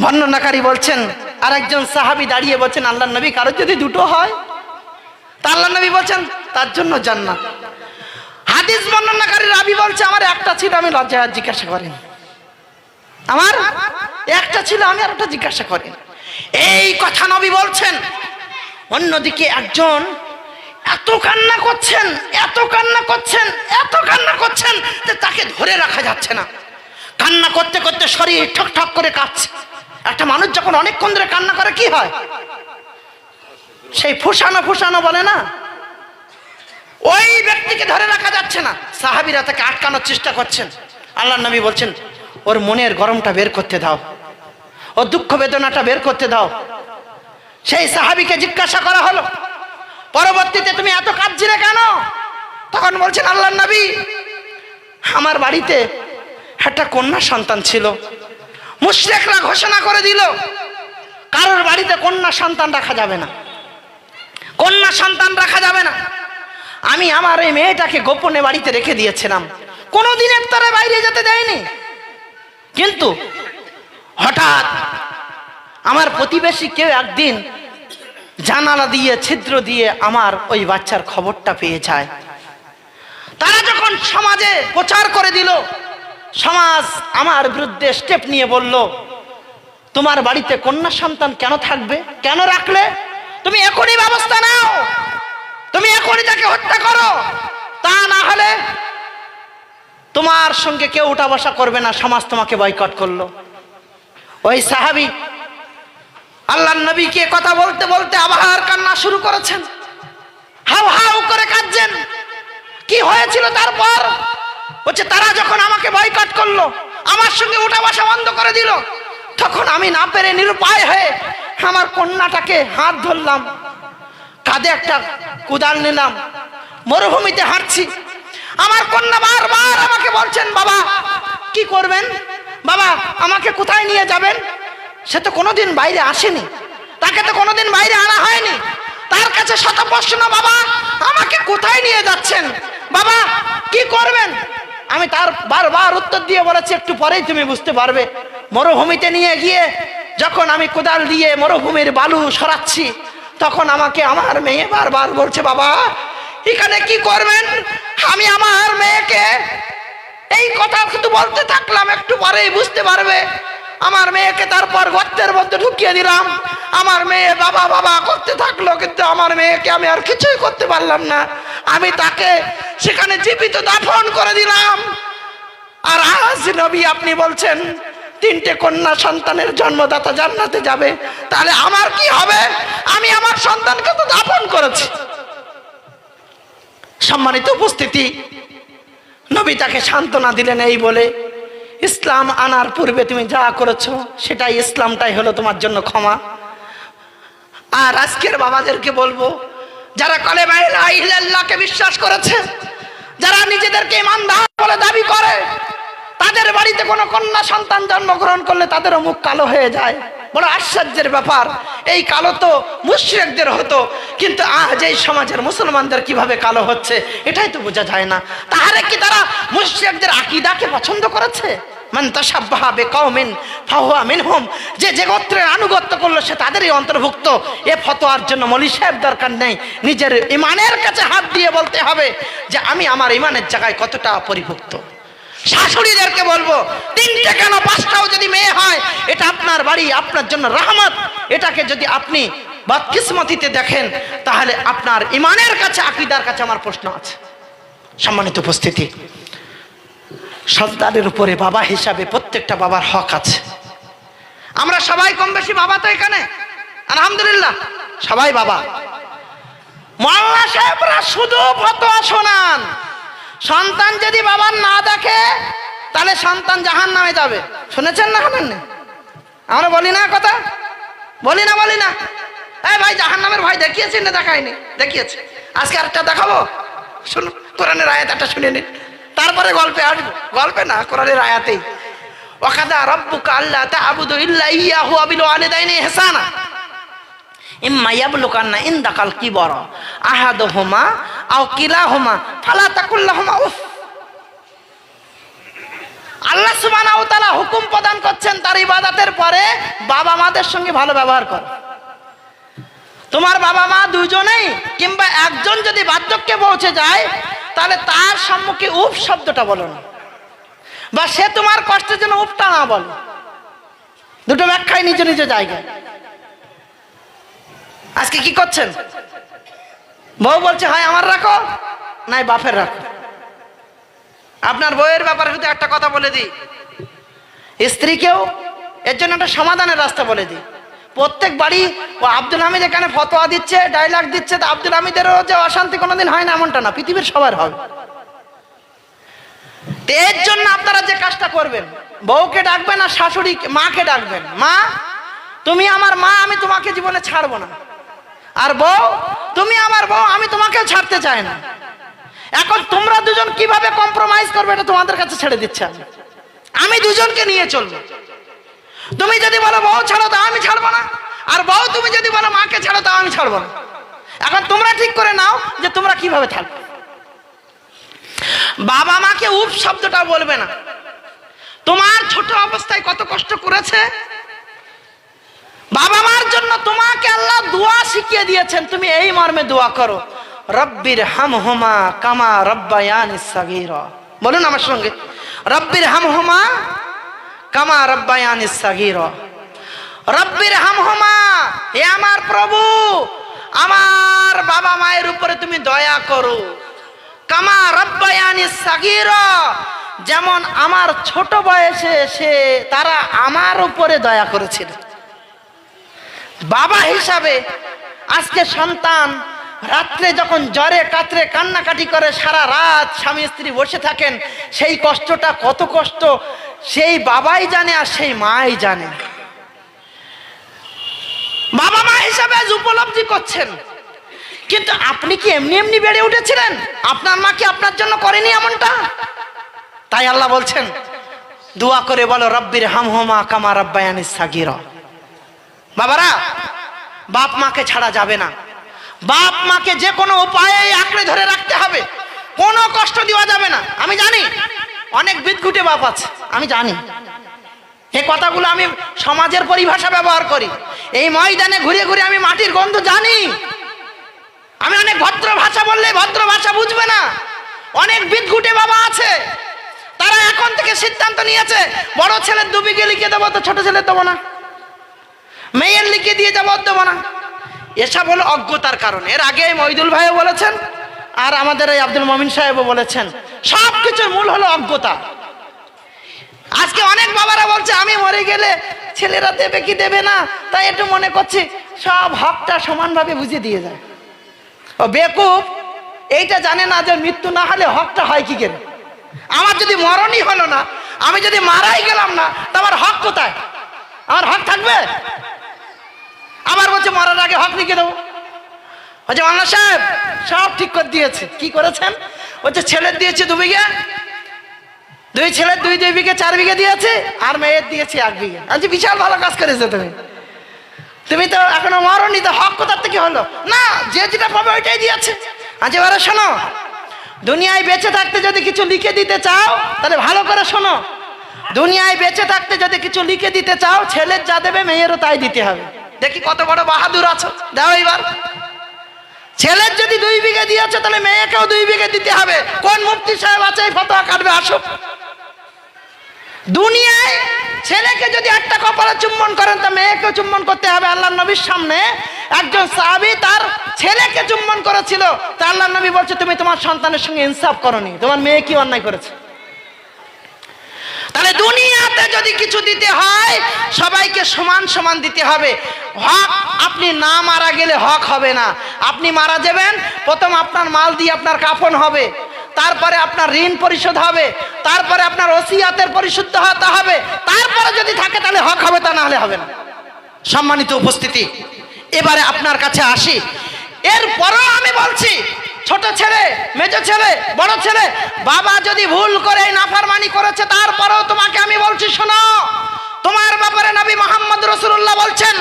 বর্ণনাকারী বলছেন, আর একজন সাহাবী দাঁড়িয়ে বলছেন, আল্লাহর নবী, কারোর যদি 2টো হয়? তা আল্লাহর নবী বলছেন, তার জন্য জান্নাত। হাদিস বর্ণনাকারী রাবী বলছে, আমার একটা ছিল, আমি লজ্জায় জিজ্ঞাসা করি, আমার একটা ছিল, আমি আর একটা জিজ্ঞাসা করি। এই কথা নবী বলছেন। অন্যদিকে একজন এত কান্না করছেন, এত কান্না করছেন, এত কান্না করছেন যে তাকে ধরে রাখা যাচ্ছে না। কান্না করতে করতে শরীর ঠক ঠক করে কাঁপছে। একটা মানুষ যখন অনেকক্ষণ ধরে কান্না করে কি হয়? সেই ফুসানো ফুসানো বলে না, ওই ব্যক্তিকে ধরে রাখা যাচ্ছে না। সাহাবীরা তাকে আটকানোর চেষ্টা করছেন। আল্লাহর নবী বলছেন, ওর মনের গরমটা বের করতে দাও, ওর দুঃখ বেদনাটা বের করতে দাও। সেই সাহাবীকে জিজ্ঞাসা করা হলো, পরবর্তীতে তুমি এত কাঁদছিলে কেন? তখন বলছেন, আল্লাহর নবী, আমার বাড়িতে একটা কন্যা সন্তান ছিল। মুশরিকরা ঘোষণা করে দিল, কারোর বাড়িতে কন্যা সন্তান রাখা যাবে না, কন্যা সন্তান রাখা যাবে না। আমি আমার এই মেয়েটাকে গোপনে বাড়িতে রেখে দিয়েছিলাম, কোনোদিন ইফতারে বাইরে যেতে দেয়নি। কিন্তু হঠাৎ আমার প্রতিবেশী কেউ একদিন জানালা দিয়ে, ছিদ্র দিয়ে আমার ওই বাচ্চার খবরটা পেয়ে যায়। তারা যখন সমাজে প্রচার করে দিল, সমাজ আমার বিরুদ্ধে স্টেপ নিয়ে বলল, তোমার বাড়িতে কন্যা সন্তান কেন থাকবে, কেন রাখলে? তুমি এখনই ব্যবস্থা নাও, তুমি এখনই তাকে হত্যা করো, তা না হলে তোমার সঙ্গে কেউ উঠা বসা করবে না, সমাজ তোমাকে বয়কট করলো। ওই সাহাবী আল্লাহর নবীকে কথা বলতে বলতে আবার কান্না শুরু করেছেন, হাউ হাউ করে কাঁদছেন। কি হয়েছিল তারপর? বলছে তারা যখন আমাকে বয়কট করলো, আমার সঙ্গে উঠা বসা বন্ধ করে দিল, তখন আমি না পেরে নিরুপায় হয়ে আমার কন্যাটাকে হাত ধরলাম, কাঁধে একটা কুদাল নিলাম, মরুভূমিতে হাঁটছি। আমার কন্যা বারবার আমাকে বলছেন, বাবা কি করবেন, বাবা আমাকে কোথায় নিয়ে যাবেন? সে তো কোনোদিন বাইরে আসেনি, তাকে তো কোনোদিন বাইরে আনা হয়নি, তার কাছে শত প্রশ্ন, বাবা আমাকে কোথায় নিয়ে যাচ্ছেন, বাবা কি করবেন? আমি তার বারবার উত্তর দিয়ে বলেছি, একটু পরেই তুমি বুঝতে পারবে। মরুভূমিতে নিয়ে গিয়ে যখন আমি কোদাল দিয়ে মরুভূমির বালু সরাচ্ছি, তখন আমাকে আমার মেয়ে বারবার বলছে, বাবা এখানে কি করবেন? আমি আমার মেয়েকে এই কথা শুধু বলতে থাকলাম, একটু পরেই বুঝতে পারবে। আমার মেয়েকে তারপর গর্তের মধ্যে ঢুকিয়ে দিলাম। আমার মেয়ে বাবা বাবা করতে থাকলো, কিন্তু আমার মেয়েকে আমি আর কিছুই করতে পারলাম না। আমি তাকে সেখানে জীবিত দাফন করে দিলাম। আর আজ নবী আপনি বলছেন 3টে কন্যা সন্তানের জন্মদাতা জান্নাতে যাবে, তাহলে আমার কি হবে? আমি আমার সন্তানকে তো দাফন করেছি। সম্মানিত উপস্থিতি, নবী তাকে সান্ত্বনা দিলেন এই বলে, ইসলাম আনার পূর্বে তুমি যা করেছো সেটাই, ইসলামটাই হলো তোমার জন্য ক্ষমা। আর আজকের বাবাদেরকে বলবো, যারা কালেমা লা ইলাহা ইল্লাল্লাহকে বিশ্বাস করেছে, যারা নিজেদেরকে ইমানদার বলে দাবি করে, তাদের বাড়িতে কোনো কন্যা সন্তান জন্মগ্রহণ করলে তাদেরও মুখ কালো হয়ে যায়। বড় আশ্চর্যের ব্যাপার, এই কালো তো মুশরিকদের হতো, কিন্তু আজ এই সমাজের মুসলমানদের কিভাবে কালো হচ্ছে এটাই তো বোঝা যায় না। তাহলে কি তারা মুশরিকদের আকীদাকে পছন্দ করেছে? মান তাশাব্বাহা বিকওমিন ফাহুয়া মিনহুম, যে গোত্রের আনুগত্য করলো সে তাদেরই অন্তর্ভুক্ত। এ ফতোয়ার জন্য মৌলভী সাহেব দরকার নেই, নিজের ইমানের কাছে হাত দিয়ে বলতে হবে যে আমি আমার ইমানের জায়গায় কতটা পরিভুক্ত। শাশুড়িদেরকে বলবো, 3টে কেন 5টাও যদি মেয়ে হয়, এটা আপনার বাড়ি, আপনার জন্য রহমত। এটাকে যদি আপনি বদকিসমতিতে দেখেন, তাহলে আপনার ইমানের কাছে, আকীদার কাছে আমার প্রশ্ন আছে। সম্মানিত উপস্থিতি, সন্তানের উপরে বাবা হিসাবে প্রত্যেকটা বাবার হক আছে। আমরা সবাই কম বেশি বাবা, তো এখানে আলহামদুলিল্লাহ সবাই বাবা। মোল্লা সাহেবরা শুধু ফতোয়া শোনান, সন্তান যদি বাবার না দেখে তাহলে সন্তান জাহান্নামে যাবে। শুনেছেন না? শুনেননি? আমরা বলি না কথা, বলি না এই ভাই জাহান্নামের ভয় দেখিয়েছি না দেখায়নি? দেখিয়েছি। আজকে আরেকটা দেখাবো, শুনুন, কোরআনের আয়াত একটা শুনে নিন, তারপরে গল্পে আসবো। গল্পে না, কোরআনের আয়াতেই। ওয়াকাদা রাব্বুকা আল্লা তা'বুদু ইল্লা ইয়াহু ওয়া বিল ওয়ালিদাইনি ইহসানা ইম্মা ইয়াবলুগান্না ইনদাকাল কিবারা আহাদুহুমা আও কিলাহুমা ফালা তাকুল লাহুমা উফ। আল্লাহ সুবহানাহু ওয়া তাআলা হুকুম প্রদান করছেন তার ইবাদতের পরে বাবা মাদের সঙ্গে ভালো ব্যবহার করো। তোমার বাবা মা দুজনেই কিংবা একজন যদি বার্ধক্যে পৌঁছে যায়, তাহলে তার সম্মুখে উফ শব্দটা বলো না, বা সে তোমার কষ্টের জন্য উফটা না বলো। দুটো ব্যাখ্যায় নিজ নিজ জায়গায়। আজকে কি করছেন? বউ বলছে হয় আমার রাখো, নাই বাপের রাখো। আপনার বউয়ের ব্যাপারে শুধু একটা কথা বলে দিই, স্ত্রীকেও এর জন্য একটা সমাধানের রাস্তা বলে দিই। প্রত্যেক বাড়ি ও আব্দুল হামিদ এখানে ফতোয়া দিচ্ছে, ডায়লগ দিচ্ছে, তা আব্দুল হামিদেরও যে অশান্তি কোনোদিন হয় না এমনটা না, পৃথিবীর সবার হবে। এর জন্য আপনারা যে কাজটা করবেন, বউকে ডাকবেন আর শাশুড়ি মাকে ডাকবেন, মা তুমি আমার মা, আমি তোমাকে জীবনে ছাড়বো না। আর বউ তুমি আমার বউ, আমি তোমাকেও ছাড়তে চাই না। এখন তোমরা দুজন কিভাবে কম্প্রোমাইজ করবে এটা তোমাদের কাছে ছেড়ে দিচ্ছে। আমি দুজনকে নিয়ে চলবো। তুমি যদি বলো বউ ছাড়ো তা আমি ছাড়বো না, আর বউ তুমি যদি বলো মাকে ছাড়ো তা আমি ছাড়বো না। এখন তোমরা ঠিক করে নাও যে তোমরা কিভাবে থাকবে। বাবা মাকে উফ শব্দটা বলবে না। তোমার ছোট অবস্থায় কত কষ্ট করেছে, বাবা মার জন্য তোমাকে আল্লাহ দোয়া শিখিয়ে দিয়েছেন, তুমি এই মর্মে দোয়া করো, রব্বির হামহুমা কামা রব্বায়ানি সাগীরা। বলুন আমার সঙ্গে, রব্বির হামহুমা কামা রব্বায়ানি সাগীরা। রব্বির হামহুমা, হে আমার প্রভু, আমার বাবা মায়ের উপরে তুমি দয়া করো, কামা রব্বায়ানি সাগীরা, যেমন আমার ছোট বয়সে তারা আমার উপরে দয়া করেছিল। বাবা হিসাবে আজকে সন্তান রাত্রে যখন জ্বরে কাতরে কান্নাকাটি করে সারা রাত স্বামী স্ত্রী বসে থাকেন, সেই কষ্টটা কত কষ্ট সেই বাবাই জানে আর সেই মাই জানে। বাবা মা হিসাবে আজ উপলব্ধি করছেন, কিন্তু আপনি কি এমনি এমনি বেড়ে উঠেছিলেন? আপনার মা কি আপনার জন্য করেনি এমনটা? তাই আল্লাহ বলছেন, দোয়া করে বলো রব্বির হামহুমা কামা রাব্বায়ানিস সাগীরা। বাবারা, বাপ মাকে ছাড়া যাবে না। বাপ মাকে যে কোনো উপায়ে আঁকড়ে ধরে রাখতে হবে, কোনো কষ্ট দেওয়া যাবে না। আমি জানি অনেক বিদঘুটে বাপ আছে, আমি জানি এই কথাগুলো, আমি সমাজের পরিভাষা ব্যবহার করি। এই ময়দানে ঘুরে ঘুরে আমি মাটির গন্ধ জানি। আমি অনেক ভদ্র ভাষা বললে ভদ্র ভাষা বুঝবে না। অনেক বিদঘুটে বাবা আছে, তারা এখন থেকে সিদ্ধান্ত নিয়েছে বড় ছেলের 2 বিঘে লিখে দেবো, তো ছোট ছেলে দেবো না, মেয়ের লিখে দিয়ে যাবো, দেবো না। এসব হলো অজ্ঞতার কারণে। এর আগে মহিদুল ভাইও বলেছেন, আর আমাদের এই আব্দুল মমিন সাহেবও বলেছেন, সব কিছুর মূল হলো অজ্ঞতা। আজকে অনেক বাবারা বলছে আমি মরে গেলে ছেলেরা দেবে কি দেবে না, তাই একটু মনে করছি সব হকটা সমানভাবে বুঝিয়ে দিয়ে যায়। ও বেকুব, এইটা জানে না যে মৃত্যু না হলে হকটা হয় কি করে। আমার যদি মরণই হলো না, আমি যদি মারাই গেলাম না, তা আমার হক কোথায়? আমার হক থাকবে? আবার বলছে মরার আগে হক লিখে দেবো। বলছে মাওলানা সাহেব সব ঠিক করে দিয়েছে। কি করেছেন? বলছে ছেলের দিয়েছে 2 বিঘে, 2 ছেলের 2 বিঘে 4 বিঘে দিয়েছে, আর মেয়ের দিয়েছে 1 বিঘে। আচ্ছা, বিশাল ভালো কাজ করেছো তুমি তো এখনো মরনি, তো হক কোথার থেকে হলো? না, যে যেটা পাবে ওইটাই দিয়েছে। আচ্ছা এবারে শোনো, দুনিয়ায় বেঁচে থাকতে যদি কিছু লিখে দিতে চাও তাহলে ভালো করে শোনো। দুনিয়ায় বেঁচে থাকতে যদি কিছু লিখে দিতে চাও, ছেলের যা দেবে মেয়েরও তাই দিতে হবে। দেখি কত বড় বাহাদুর আছো, দাও এবার। ছেলের যদি 2 বিঘে দিয়েছে তাহলে মেয়েকেও 2 বিঘে দিতে হবে। কোন মুফতি সাহেব আছে এই ফতোয়া কাটবে? আসো। দুনিয়ায় ছেলেকে যদি একটা কপালে চুম্বন করেন, তা মেয়েকেও চুম্বন করতে হবে। আল্লাহর নবীর সামনে একজন সাহাবী তার ছেলেকে চুম্বন করেছিল, তা আল্লাহর নবী বলছে তুমি তোমার সন্তানের সঙ্গে ইনসাফ করনি, তোমার মেয়ে কি অন্যায় করেছে? তাহলে দুনিয়াতে যদি কিছু দিতে হয় সবাইকে সমান সমান দিতে হবে। হক, আপনি না মারা গেলে হক হবে না। আপনি মারা যাবেন, প্রথম আপনার মাল দিয়ে আপনার কাফন হবে, তারপরে আপনার ঋণ পরিশোধ হবে, তারপরে আপনার ওসিয়াতের পরিশুদ্ধ হতে হবে, তারপরে যদি থাকে তাহলে হক হবে, তা না হলে হবে না। সম্মানিত উপস্থিতি, এবারে আপনার কাছে আসি। এরপরও আমি বলছি, ছোট ছেলে, মেজো ছেলে, বড় ছেলে, বাবা যদি ভুল করে নাফরমানি করেছে, তারপরেও তোমাকে আমি বলছি শোনো, তোমার ব্যাপারে নবী মুহাম্মদ রাসূলুল্লাহ বলছেন,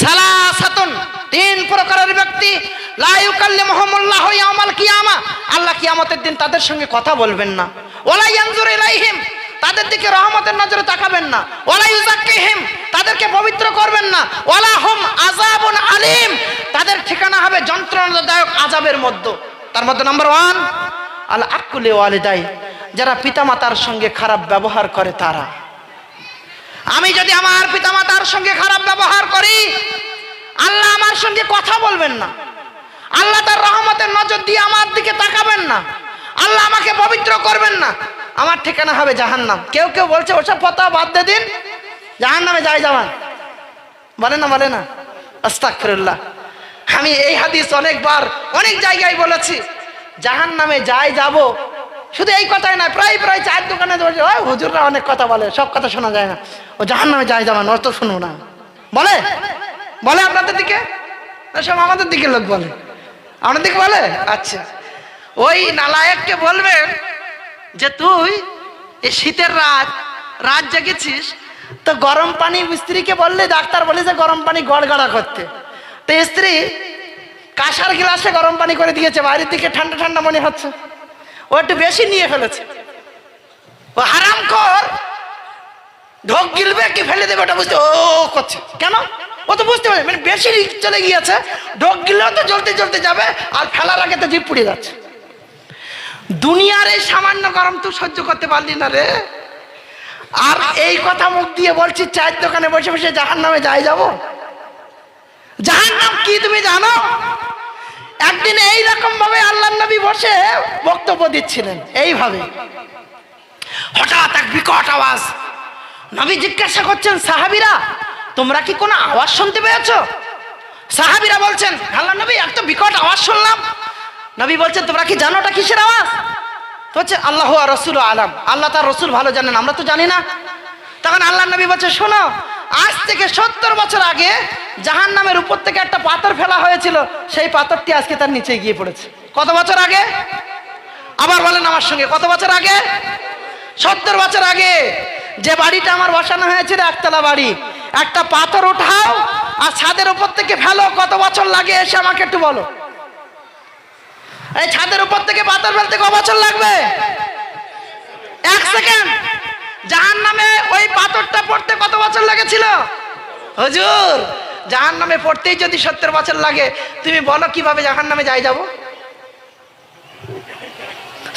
সালাসাতুন, 3 প্রকারের ব্যক্তি, লা ইউকাল্লিমুহুমুল্লাহু ইয়াওমাল কিয়ামা, আল্লাহ কিয়ামতের দিন তাদের সঙ্গে কথা বলবেন না। ওয়ালা ইয়ানজুরু ইলাইহিম, তাদের দিকে রহমতের নজরে তাকাবেন না। ওয়ালা ইউযাক্কিহিম, তাদেরকে পবিত্র করবেন না। ওয়ালা হুম আযাবুন আলীম, তাদের ঠিকানা হবে যন্ত্রণাদায়ক আযাবের মধ্যে। তার মধ্যে নাম্বার 1 আল আকুলি ওয়ালিদাই, যারা পিতামাতার সঙ্গে খারাপ ব্যবহার করে তারা। আমি যদি আমার পিতামাতার সঙ্গে খারাপ ব্যবহার করি, আল্লাহ আমার সঙ্গে কথা বলবেন না, আল্লাহ তার রহমতের নজর দিয়ে আমার দিকে তাকাবেন না, আল্লাহ আমাকে পবিত্র করবেন না, আমার ঠিকানা হবে জাহান্নাম। কেউ কেউ বলছে ওসব ফতোয়া বাদ দিয়ে দিন, জাহান্নামে যাই যাওয়ান, বলে না বলে না, আস্তাগফিরুল্লাহ। আমি এই হাদিস অনেকবার অনেক জায়গায় বলেছি, জাহান্নামে যাই যাব, শুধু এই কথাই না, প্রায় প্রায় 4 দোকানে বলছে ওই হুজুররা অনেক কথা বলে, সব কথা শোনা যায় না, ও জাহান্নামে যাই যাওয়ান, অত শুনবো না, বলে বলে আপনাদের দিকে, সব আমাদের দিকে লোক বলে, আমাদের দিকে বলে। আচ্ছা, ওই নালায়েককে বলবেন যে তুই এই শীতের রাত জেগেছিস, তো গরম পানি স্ত্রীকে বললে, ডাক্তার বলে যে গরম পানি গড়গড়া করতে, তো স্ত্রী কাঁসার গ্লাসে গরম পানি করে দিয়েছে, বাইরের দিকে ঠান্ডা ঠান্ডা মনে হচ্ছে, ও একটু বেশি নিয়ে ফেলেছে, ও হারামখোর, ঢোক গিলবে কি ফেলে দেবে ওটা বুঝতে ও করছে কেন, ও তো বুঝতে পারে মানে বেশি চলে গিয়েছে, ঢোক গিললেও তো জ্বলতে জ্বলতে যাবে, আর ফেলার আগে তো জিভ পুড়ে যাচ্ছে। দুনিয়ার এই সামান্য গরম তুই সহ্য করতে পারলি না রে, আর এই কথা মুখ দিয়ে বলছি 4 দোকানে বসে বসে জাহান্নামে যাই যাব। জাহান্নাম কি তুমি জানো? একদিন এইরকম ভাবে আল্লাহর নবী বসে বক্তব্য দিচ্ছিলেন, এইভাবে হঠাৎ এক বিকট আওয়াজ, নবী জিজ্ঞাসা করছেন সাহাবীরা তোমরা কি কোনো আওয়াজ শুনতে পেয়েছো? সাহাবীরা বলছেন আল্লাহ নবী এত বিকট আওয়াজ শুনলাম। নবী বলছেন তোমরা কি জানো ওটা কিসের আওয়াজ? তো হচ্ছে আল্লাহ আর রাসূল আলাম, আল্লাহ তার রসুল ভালো জানেন, আমরা তো জানি না। তখন আল্লাহ নবী বলছে শোনো, আজ থেকে 70 বছর আগে জাহান্নামের উপর থেকে একটা পাথর ফেলা হয়েছিল, সেই পাথরটি আজকে তার নিচে গিয়ে পড়েছে। কত বছর আগে? আবার বলেন আমার সঙ্গে, কত বছর আগে? 70 বছর আগে। যে বাড়িটা আমার বসানো হয়েছিল একতলা বাড়ি, একটা পাথর উঠাও আর ছাদের উপর থেকে ফেলো, কত বছর লাগে এসে আমাকে একটু বলো। এই ছাদের উপর থেকে পাথর ফেলতে কত বছর লাগবে? 1 সেকেন্ড। জাহান্নামে ওই পাথরটা পড়তে কত বছর লেগেছিল? হুজুর জাহান্নামে পড়তেই যদি 70 বছর লাগে, তুমি বলো কিভাবে জাহান্নামে যাই যাব?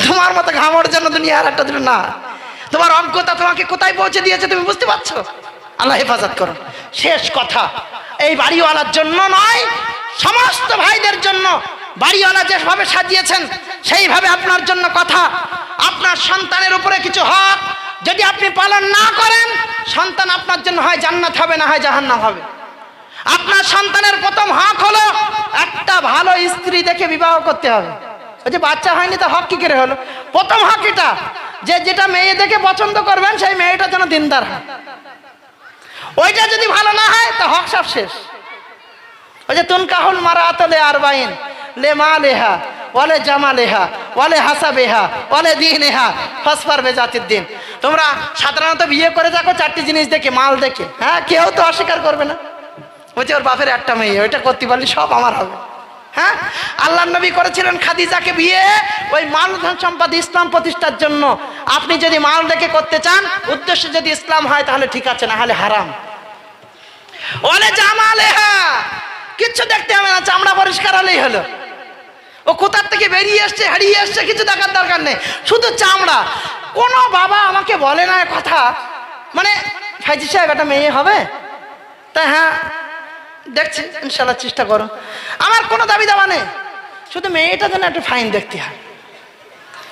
তোমার মতো ঘামড় জন্য দুনিয়ার একটা দিন না, তোমার অজ্ঞতা তোমাকে কোথায় পৌঁছে দিয়েছে তুমি বুঝতে পারছো? আল্লাহ হেফাজত করো। শেষ কথা, এই বাড়িওয়ালার জন্য নয়, সমস্ত ভাইদের জন্য। বাড়িওয়ালা যেভাবে সাজিয়েছেন সেইভাবে আপনার জন্য কথা। আপনার সন্তানের উপরে কিছু হক যদি আপনি পালন না করেন, সন্তান আপনার জন্য হয় জান্নাত হবে, না হয় জাহান্নাম হবে। আপনার সন্তানের প্রথম হক হলো একটা ভালো স্ত্রী দেখে বিবাহ করতে হবে। ওই যে বাচ্চা হয়নি তা হক কি করে হলো? প্রথম হক এটা যে যেটা মেয়ে দেখে পছন্দ করবেন সেই মেয়েটা যেন দিনদার হয়। ওইটা যদি ভালো না হয় তা হক সব শেষ। ওই যে তুনকাহুল মারাতুল আরবাইন লে মালেহা ওয়ালে জামালেহা ওয়ালে হাসাবেহা ওয়ালে দীনেহা ফাসফার বেজাতির দিন। তোমরা সাধারণত বিয়ে করে থাকো 4টি জিনিস দেখে, মাল দেখে। হ্যাঁ, কেউ তো অস্বীকার করবে না। বলছে ওর বাপের একটা মেয়ে, ওইটা করতে পারলে সব আমার হবে। হ্যাঁ, আল্লাহর নবী করেছিলেন খাদিজাকে বিয়ে ওই মাল ধন সম্পদ ইসলাম প্রতিষ্ঠার জন্য। আপনি যদি মাল দেখে করতে চান, উদ্দেশ্য যদি ইসলাম হয় তাহলে ঠিক আছে, না হলে হারাম। ওয়ালে জামালেহা, কিচ্ছু দেখতে হবে না, চামড়া পরিষ্কার হলেই হলো। ও কোথার থেকে বেরিয়ে এসছে হারিয়ে এসছে কিছু দেখার দরকার নেই, শুধু চামড়া। কোনো বাবা আমাকে বলে না কথা, মানে ফাইজি সাহেব একটা মেয়ে হবে, তাই হ্যাঁ দেখছি ইনশাল্লাহ চেষ্টা করো। আমার কোনো দাবি দাবা নেই, শুধু মেয়েটা যেন একটু ফাইন দেখতে হয়,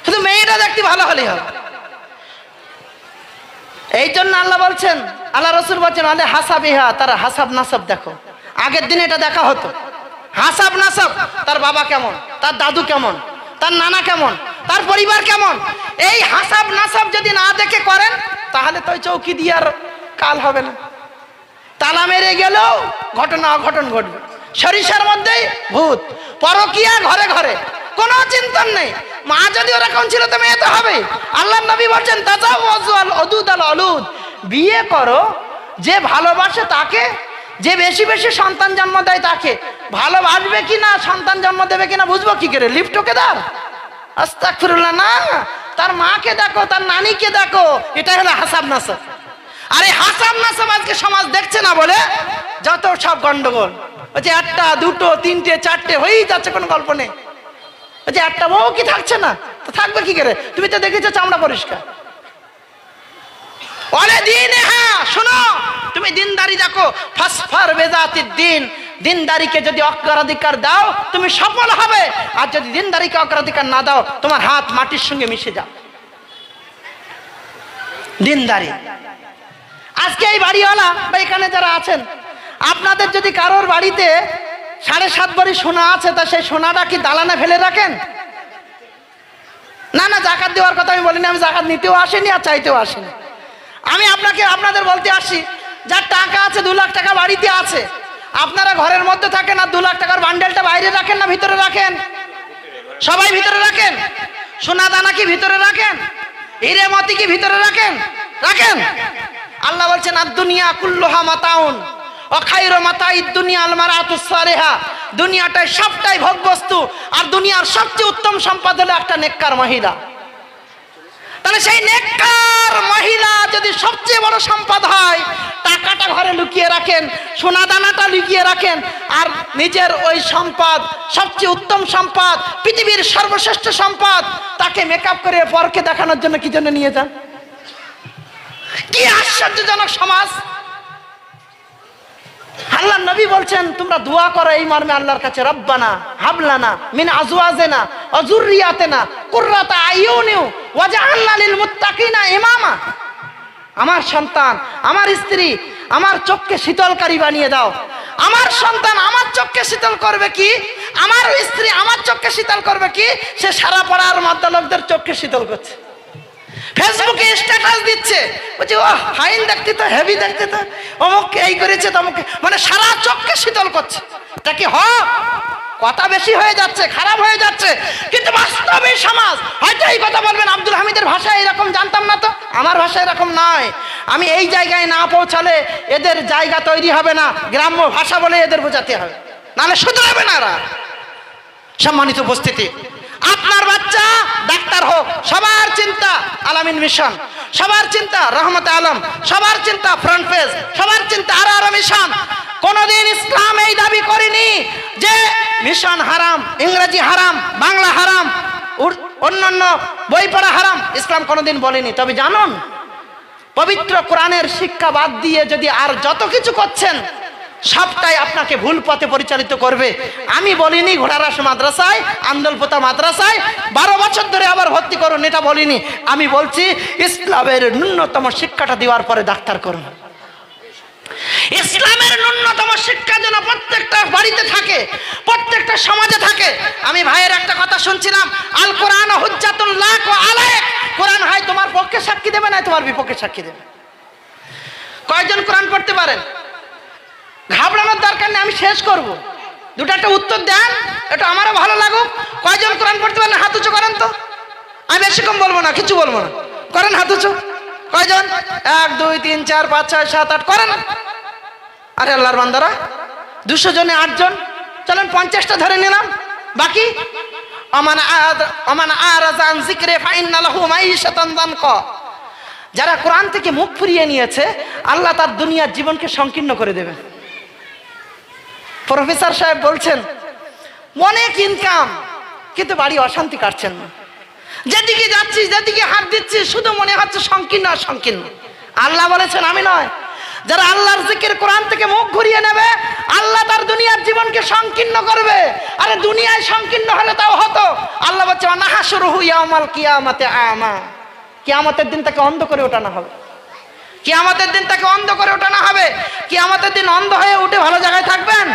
শুধু মেয়েটা দেখতে ভালো হলেই হবে। এই জন্য আল্লাহ বলছেন, আল্লাহ রসুল বলছেন আলে হাসাবিহা, তারা হাসাব নাসাব দেখো। আগের দিনে এটা দেখা হতো, হাসাব নাসাব, তার বাবা কেমন, তার দাদু কেমন, তার নানা কেমন, তার পরিবার কেমন। এই হাসাব নাসাব যদি না দেখে করেন তাহলে তো চৌকি দিয়ে আর কাল হবে না। তালা মেরে গেলেও ঘটনা অঘটন ঘটবে। সরিষার মধ্যেই ভূত, পরকিয়া ঘরে ঘরে, কোনো চিন্তন নেই। মা যদি ওরকম ছিল তো মেয়ে তো হবে। আল্লাহ নবী বলছেন তাজাওয়াজুল উদুদ আল অলুদ, বিয়ে করো যে ভালোবাসে তাকে, যে বেশি বেশি সন্তান জন্ম দেয় তাকে। ভালোবাসবে কিনা, সন্তান জন্ম দেবে কিনা বুঝবো কি করে? লিফটকে দাও, আস্তাগফিরুল্লাহ, না, তার মাকে দেখো, তার নানিকে দেখো। এটাই হলো হাসাব নাসাব। আরে হাসাব নাসাব আজকে সমাজ দেখছে না বলে যত সব গন্ডগোল। ওই যে 1টা 2টো 3টে 4টে হয়েই যাচ্ছে, কোনো গল্প নেই। ওই যে একটা বউ কি থাকছে না, তো থাকবে কি করে? তুমি তো দেখেছো চামড়া পরিষ্কার। ওয়ালে দীনেহা, শোনো, তুমি দিনদারি দেখো। ফাসফার বেজাতির দিন, দিনদারিকে যদি অগ্রাধিকার দাও তুমি সফল হবে, আর যদি দিনদারিকে অগ্রাধিকার না দাও তোমার হাত মাটির সঙ্গে মিশে যাও। দিনদারি। আজকে এই বাড়িওয়ালা বা এখানে যারা আছেন, আপনাদের যদি কারোর বাড়িতে 7.5 ভরি সোনা আছে, তা সেই সোনাটা কি দালানে ফেলে রাখেন? না না, জাকাত দেওয়ার কথা আমি বলিনি, আমি জাকাত নিতেও আসিনি আর চাইতেও আসিনি। আমি আপনাদের বলতে আসি, যার টাকা আছে 2 লাখ টাকা বাড়িতে আছে, আপনারা ঘরের মধ্যে থাকেন আর 2 লাখ টাকার বান্ডেলটা বাইরে রাখেন না ভিতরে রাখেন? সবাই ভিতরে রাখেন। সোনা দানা কি ভিতরে রাখেন? হিরে মতি কি ভিতরে রাখেন? রাখেন। আল্লাহ বলছেন আর দুনিয়া কুল্লুহা মাতাউন ও খায়রু মাতাইদ দুনিয়া আল মারাতুস সালিহা, দুনিয়াটাই সবটাই ভোগ বস্তু, আর দুনিয়ার সবচেয়ে উত্তম সম্পদ হলো একটা নেককার মহিলা। তাহলে সেই নেককার মহিলা যদি সবচেয়ে বড় সম্পদ হয়, টাকাটা ঘরে লুকিয়ে রাখেন, সোনা দানাটা লুকিয়ে রাখেন, আর নিজের ওই সম্পদ, সবচেয়ে উত্তম সম্পদ, পৃথিবীর সর্বশ্রেষ্ঠ সম্পদ, তাকে মেকআপ করে পরকে দেখানোর জন্য কি জন্য নিয়ে যান? কি আশ্চর্যজনক সমাজ! আল্লাহ নবী বলছেন তোমরা দোয়া করো এই মর্মে আল্লাহর কাছে, রব্বানা হাবলানা মিন আজওয়াজিনা ওয়া যুররিয়াতিনা কুররাতা আয়ুনি ওয়াজআলনা লিল মুত্তাকিনা ইমামা। আমার সন্তান, আমার স্ত্রী, আমার চোখকে শীতলকারী বানিয়ে দাও, আমার সন্তান আমার চোখকে শীতল করবে কি, আমার স্ত্রী আমার চোখকে শীতল করবে কি, সে সারা পাড়ার মধ্যে লোকদের চোখকে শীতল করছে, ফেসবুকে স্ট্যাটাস দিচ্ছে, বলছে ও ফাইন দেখতে তো, হেভি দেখতে তো, অমুক এই করেছে তমুক, মানে সারা চোখকে শীতল করছে। এটা কি হক? কথা বেশি হয়ে যাচ্ছে, খারাপ হয়ে যাচ্ছে, কিন্তু বাস্তবে সমাজ। হয়তো এই কথা বলবেন আব্দুল হামিদের ভাষায় এরকম, জানতাম না তো, আমার ভাষা এরকম নয়। আমি এই জায়গায় না পৌঁছালে এদের জায়গা তৈরি হবে না, গ্রাম্য ভাষা বলে এদের বোঝাতে হবে, নাহলে শুধরাবে না এরা। সম্মানিত উপস্থিতি, আপনার বাচ্চা ডাক্তার হোক, সবার চিন্তা আলামিন মিশন, সবার চিন্তা রহমতে আলম, সবার চিন্তা ফ্রন্ট পেজ, সবার চিন্তা আর মিশন। কোনদিন ইসলাম এই দাবি করেনি যে মিশন হারাম, ইংরেজি হারাম, বাংলা হারাম, অন্যান্য বই পড়া হারাম, ইসলাম কোনদিন বলেনি। তবে জানুন, পবিত্র কোরআনের শিক্ষা বাদ দিয়ে যদি আর যত কিছু করছেন, সবটাই আপনাকে ভুল পথে পরিচালিত করবে। আমি বলিনি ঘোড়ারাস মাদ্রাসায়, আন্দোলপোতা মাদ্রাসায় 12 বছর ধরে আবার ভর্তি করুন, এটা বলিনি। আমি বলছি ইসলামের ন্যূনতম শিক্ষাটা দেওয়ার পরে ডাক্তার করুন। ইসলামের ন্যূনতম শিক্ষা যেন প্রত্যেকটা বাড়িতে থাকে, প্রত্যেকটা সমাজে থাকে। আমি ভাইয়ের একটা কথা শুনছিলাম, আল কোরআন হুজ্জাতুল লাক ওয়া আলাইক, কোরআন হয় তোমার পক্ষে সাক্ষী দেবে না তোমার বিপক্ষে সাক্ষী দেবে। কয়জন কোরআন পড়তে পারেন? ঘাবড়ানোর দরকার নেই, আমি শেষ করব, দুটো একটা উত্তর দেন, এটা আমারও ভালো লাগুক। কয়জন কোরআন পড়তে পারেন? হাত উঁচু করেন তো, আমি বেশি কম বলবো না, কিছু বলবো না, করেন হাত উঁচু। কয়জন? 1 2 3 4 5 6 7 8 করেন। আরে আল্লাহর বান্দারা, 200 জনে 8 জন, চলেন 50টা ধরে নিলাম। বাকি ওমান আরাযা আন যিকরি ফাইন্না লাহু মাঈশাতান যানকা, যারা কোরআন থেকে মুখ ফিরিয়ে নিয়েছে, আল্লাহ তার দুনিয়ার জীবনকে সংকীর্ণ করে দেবে। প্রফেসর সাহেব বলছেন অনেক ইনকাম, কিন্তু বাড়ি অশান্তি কাটছেন না, যেদিকে যাচ্ছি যেদিকে হাত দিচ্ছি শুধু মনে হচ্ছে সংকীর্ণ আর সংকীর্ণ। আল্লাহ বলেছেন, আমি নয়, যারা আল্লাহর জিকির কোরআন থেকে মুখ ঘুরিয়ে নেবে, আল্লাহ তার দুনিয়ার জীবনকে সংকীর্ণ করবে। আরে দুনিয়ায় সংকীর্ণ হলে তাও হতো, আল্লাহ বলছে নাহাশুরুহু ইয়াউমাল কিয়ামাতি আমা, কিয়ামতের দিন তাকে অন্ধ করে ওঠানো হবে, কিয়ামতের দিন তাকে অন্ধ করে ওঠানো হবে। কিয়ামতের দিন অন্ধ হয়ে উঠে ভালো জায়গায় থাকবেন?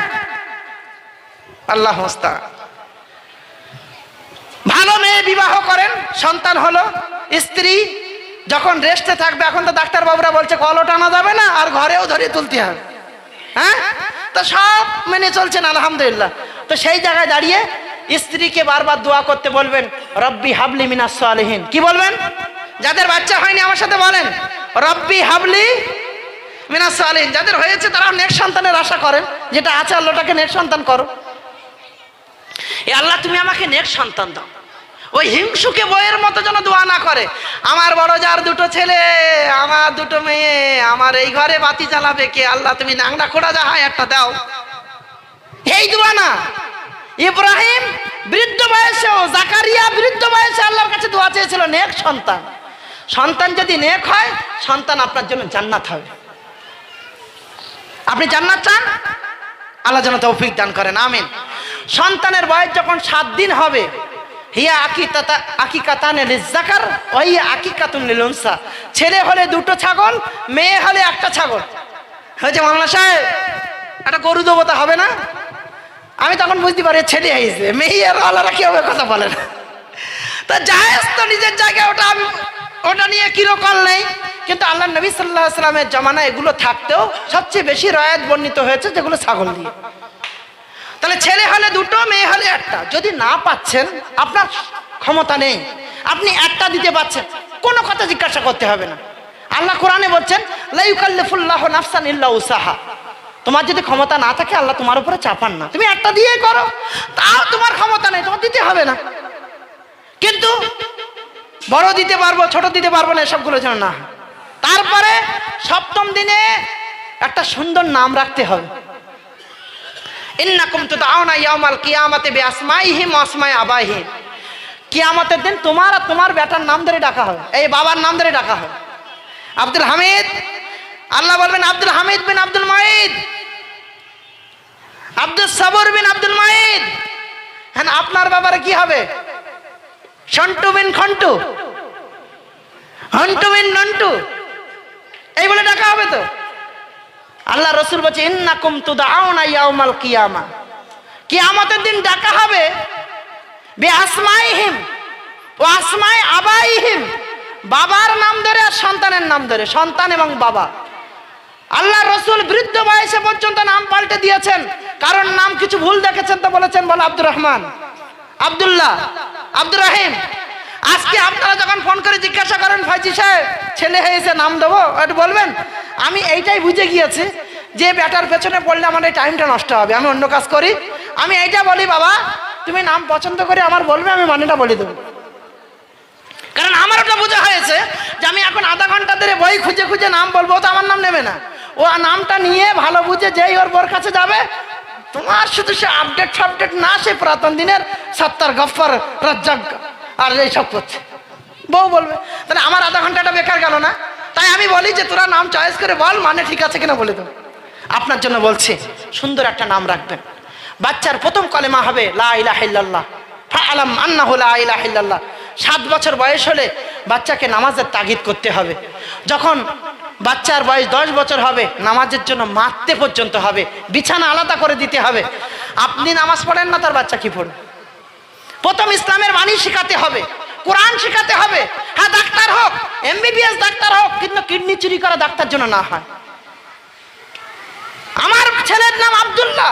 আল্লাহ মুস্তাআন। ভালো মেয়ে বিবাহ করেন, সন্তান হলো, স্ত্রী যখন রেস্টে থাকবে, এখন তো ডাক্তার বাবুরা বলছে কলও টানা যাবে না আর ঘরেও ধরে তুলতে হবে, হ্যাঁ, তো সব মেনে চলছেন আলহামদুলিল্লাহ। তো সেই জায়গায় দাঁড়িয়ে স্ত্রীকে বারবার দোয়া করতে বলবেন, রব্বি হাবলি মিনাস সালিহিন। কি বলবেন? যাদের বাচ্চা হয়নি আমার সাথে বলেন, রব্বি হাবলি মিনাস সালিহিন। যাদের হয়েছে তারা নেক্সট সন্তানের আশা করেন, যেটা আছে আল্লাহটাকে নেক্সট সন্তান করো। এ আল্লাহ তুমি আমাকে নেক্সট সন্তান দাও। ওই হিংসুকে বইয়ের মতো যেন দোয়া না করে, আমার বড় যার 2টো ছেলে, আমার 2টো মেয়ে, আমার এই ঘরে বাতি জ্বালাবে কে, আল্লাহ তুমি নাংড়া খোড়া যা হয় একটা দাও, এই দোয়া না। ইব্রাহিম বৃদ্ধ বয়সেও, জাকারিয়া বৃদ্ধ বয়সে আল্লাহর কাছে দোয়া চেয়েছিল নেক সন্তান। সন্তান যদি নেক হয়, সন্তান আপনার জন্য জান্নাত হবে। আপনি জান্নাত চান, আল্লাহ যেন তৌফিক দান করেন, আমিন। সন্তানের বয়স যখন 7 দিন হবে, হিয়া আকিকাতানে লিজ্জাকার ওয়া হিয়া আকিকাতুন লিল উনসা, ছেলে হলে 2টো ছাগল, মেয়ে হলে 1টা ছাগল। হয়েছে মামলা সাহেব, একটা গরু দেবতা হবে না? আমি তখন বুঝতে পারি ছেলে হয়েছে, মেয়ের আল্লাহরা কি হবে কথা বলে না। তা জায়েজ তো নিজের জায়গায়, ওটা নিয়ে কিরকল নেই, কিন্তু আল্লাহ নবী সাল্লাল্লাহু আলাইহি ওয়াসাল্লামের জামানায় এগুলো থাকতেও সবচেয়ে বেশি রয়াত বর্ণিত হয়েছে যেগুলো ছাগল দিয়ে। তাহলে ছেলে হলে 2টো, মেয়ে হলে 1টা। যদি না পাচ্ছেন, আপনার ক্ষমতা নেই, আপনি 1টা দিতে পাচ্ছেন, কোনো কথা জিজ্ঞাসা করতে হবে না। আল্লাহ কোরআনে বলছেন, লা ইউকাল্লিফুল্লাহু নাফসান ইল্লা উসাহা। তোমার যদি ক্ষমতা না থাকে, আল্লাহ তোমার উপরে চাপান না, তুমি 1টা দিয়েই করো, তাও তোমার ক্ষমতা নেই, তোমার দিতে হবে না। কিন্তু বড় দিতে পারবো, ছোট দিতে পারবো না, এসবগুলো যেন না। তারপরে 7ম দিনে একটা সুন্দর নাম রাখতে হবে। ইন্নাকুম তুদআউনা ইয়াউমাল কিয়ামাতি বিআসমাইহিম ওয়া আসমাই আবাইহিম, কিয়ামতের দিন তোমার আর তোমার বেটার নাম ধরে ডাকা হবে, এই বাবার নাম ধরে ডাকা হবে। আব্দুল হামিদ, আল্লাহ বলবেন আব্দুল হামিদ বিন আব্দুল মাইদ, আব্দুল সাবুর বিন আব্দুল মাইদ। হ্যাঁ, আপনার বাবার কি হবে? সন্টু বিন খন্টু, হন্টু বিন নন্টু, এই বলে ডাকা হবে তো। আল্লাহ রসুল বলছে ইন্নাকুম তুদআউনা ইয়াউমাল কিয়ামা, কিয়ামতের দিন ডাকা হবে বিআসমাইহিম ওয়া আসমাই আবাইহিম, বাবার নাম ধরে আর সন্তানের নাম ধরে, সন্তান এবং বাবা। আল্লাহ রসুল বৃদ্ধ বয়সে পর্যন্ত নাম পাল্টে দিয়েছেন, কারণ নাম কিছু ভুল দেখেছেন তো বলেছেন বল আব্দুর রহমান, আব্দুল্লাহ, আব্দুর রহিম। আজকে আপনারা যখন ফোন করে জিজ্ঞাসা করেন ফাইজি সাহেব ছেলে হয়েছে নাম দেবো, একটু বলবেন, আমি এইটাই বুঝে গিয়েছি যে ব্যাটার পেছনে পড়লে আমার এই টাইমটা নষ্ট হবে, আমি অন্য কাজ করি। আমি এইটা বলি, বাবা তুমি নাম পছন্দ করে আমার বলবে, আমি মানেটা বলে দেবো। কারণ আমার ওটা বোঝা হয়েছে যে আমি এখন আধা ঘন্টা ধরে বই খুঁজে খুঁজে নাম বলবো, তো আমার নাম নেবে না। ও নামটা নিয়ে ভালো বুঝে যেই ওর বোর কাছে যাবে, তোমার শুধু সে আপডেট সাপডেট না, সে পুরাতন দিনের সত্তার গফর রাজ্জাক আর এইসব করছে, বউ বলবে। তাহলে আমার আধা ঘন্টাটা বেকার গেল না? তাই আমি বলি যে তোরা নাম চয়েস করে বল, মানে ঠিক আছে কিনা বলে দেবো। আপনার জন্য বলছি, সুন্দর একটা নাম রাখবেন। বাচ্চার প্রথম কলেমা হবে লা ইলাহা ইল্লাল্লাহ, ফাআলাম আন্নাহু লা ইলাহা ইল্লাল্লাহ। 7 বছর বয়স হলে বাচ্চাকে নামাজের তাগিদ করতে হবে। যখন বাচ্চার বয়স 10 বছর হবে, নামাজের জন্য মারতে পর্যন্ত হবে, বিছানা আলাদা করে দিতে হবে। আপনি নামাজ পড়েন না, তার বাচ্চা কি পড়বে? প্রথম ইসলামের বাণী শেখাতে হবে, কোরআন শেখাতে হবে। হ্যাঁ, ডাক্তার হোক, এমবিবিএস ডাক্তার হোক, কিন্তু কিডনি চুরি করা ডাক্তার জন্য না হয়। আমার ছেলের নাম আব্দুল্লাহ,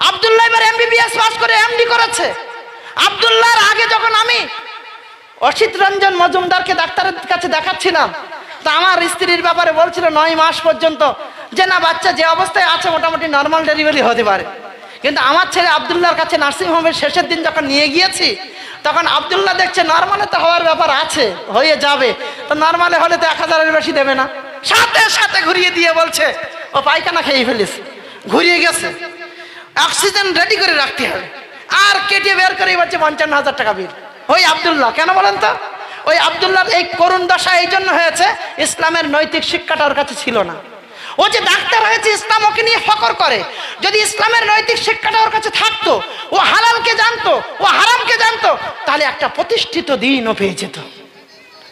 আব্দুল্লাহ এবার এমবিবিএস পাস করে এমডি করেছে। আব্দুল্লাহর আগে যখন আমি অসিত রঞ্জন মজুমদারকে ডাক্তারের কাছে দেখাচ্ছিলাম, তা আমার স্ত্রীর ব্যাপারে বলছিল 9 মাস পর্যন্ত যে না, বাচ্চা যে অবস্থায় আছে মোটামুটি নর্মাল ডেলিভারি হতে পারে। কিন্তু আমার ছেলে আব্দুল্লাহর কাছে নার্সিংহোমের শেষের দিন যখন নিয়ে গিয়েছি, তখন আব্দুল্লাহ দেখছে নর্মালে তো হওয়ার ব্যাপার আছে, হয়ে যাবে, তো নর্মালে হলে তো 1000-এর বেশি দেবে না। সাথে সাথে ঘুরিয়ে দিয়ে বলছে ও পায়খানা খেয়ে ফেলিস, ঘুরিয়ে গেছে, অক্সিজেন রেডি করে রাখতে হবে। আর কেটে বের করে বলছে 55,000 টাকা বিল। ওই আব্দুল্লাহ, কেন বলেন তো? ওই আব্দুল্লাহর এই করুণ দশা এই জন্য হয়েছে, ইসলামের নৈতিক শিক্ষাটা ওর কাছে ছিল না। ও যে ডাক্তার হয়েছে, ইসলাম ওকে নিয়ে ফখর করে। যদি ইসলামের নৈতিক শিক্ষাটা ওর কাছে থাকতো, ও হালালকে জানতো, ও হারামকে জানতো, তাহলে একটা প্রতিষ্ঠিত দিনও পেয়ে যেত।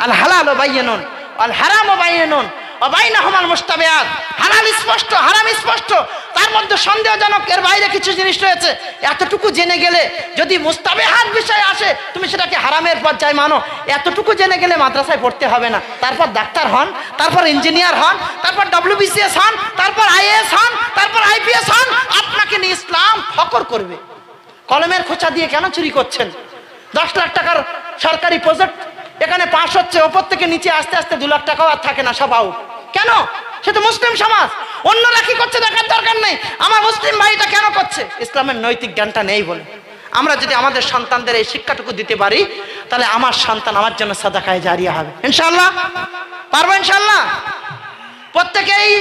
আল হালাল বাইয়িনুন আল হারাম বাইয়িনুন ওয়া বাইনাহুমাল মুশতাবিহাত। হালাল স্পষ্ট, হারাম স্পষ্ট, তার মধ্যে সন্দেহজনক, এর বাইরে কিছু জিনিস রয়েছে। এতটুকু জেনে গেলে যদি মুস্তাবিহাত বিষয় আসে, তুমি সেটাকে হারামের পর্যায়ে মানো। এতটুকু জেনে গেলে মাদ্রাসায় পড়তে হবে না। তারপর ডাক্তার হন, তারপর ইঞ্জিনিয়ার হন, তারপর WBCS হন, তারপর IAS হন, তারপর IPS হন, আপনাকে নিয়ে ইসলাম ফখর করবে। কলমের খোঁচা দিয়ে কেন চুরি করছেন? 10 লাখ টাকার সরকারি প্রজেক্ট এখানে পাস হচ্ছে, ওপর থেকে নিচে আস্তে আস্তে 2 লাখ টাকাও আর থাকে না, সব আউট। কেন? সে তো মুসলিম সমাজ, অন্যরা কি করছে দেখার দরকার নেই। আমার মুসলিম ভাইটা কেন করছে? ইসলামের নৈতিক জ্ঞানটা নেই বলে। আমরা যদি আমাদের সন্তানদের এই শিক্ষাটুকু দিতে পারি, তাহলে আমার সন্তান আমার জন্য সাদাকায়ে জারিয়া হবে। ইনশাআল্লাহ পারবো, ইনশাআল্লাহ। প্রত্যেকেই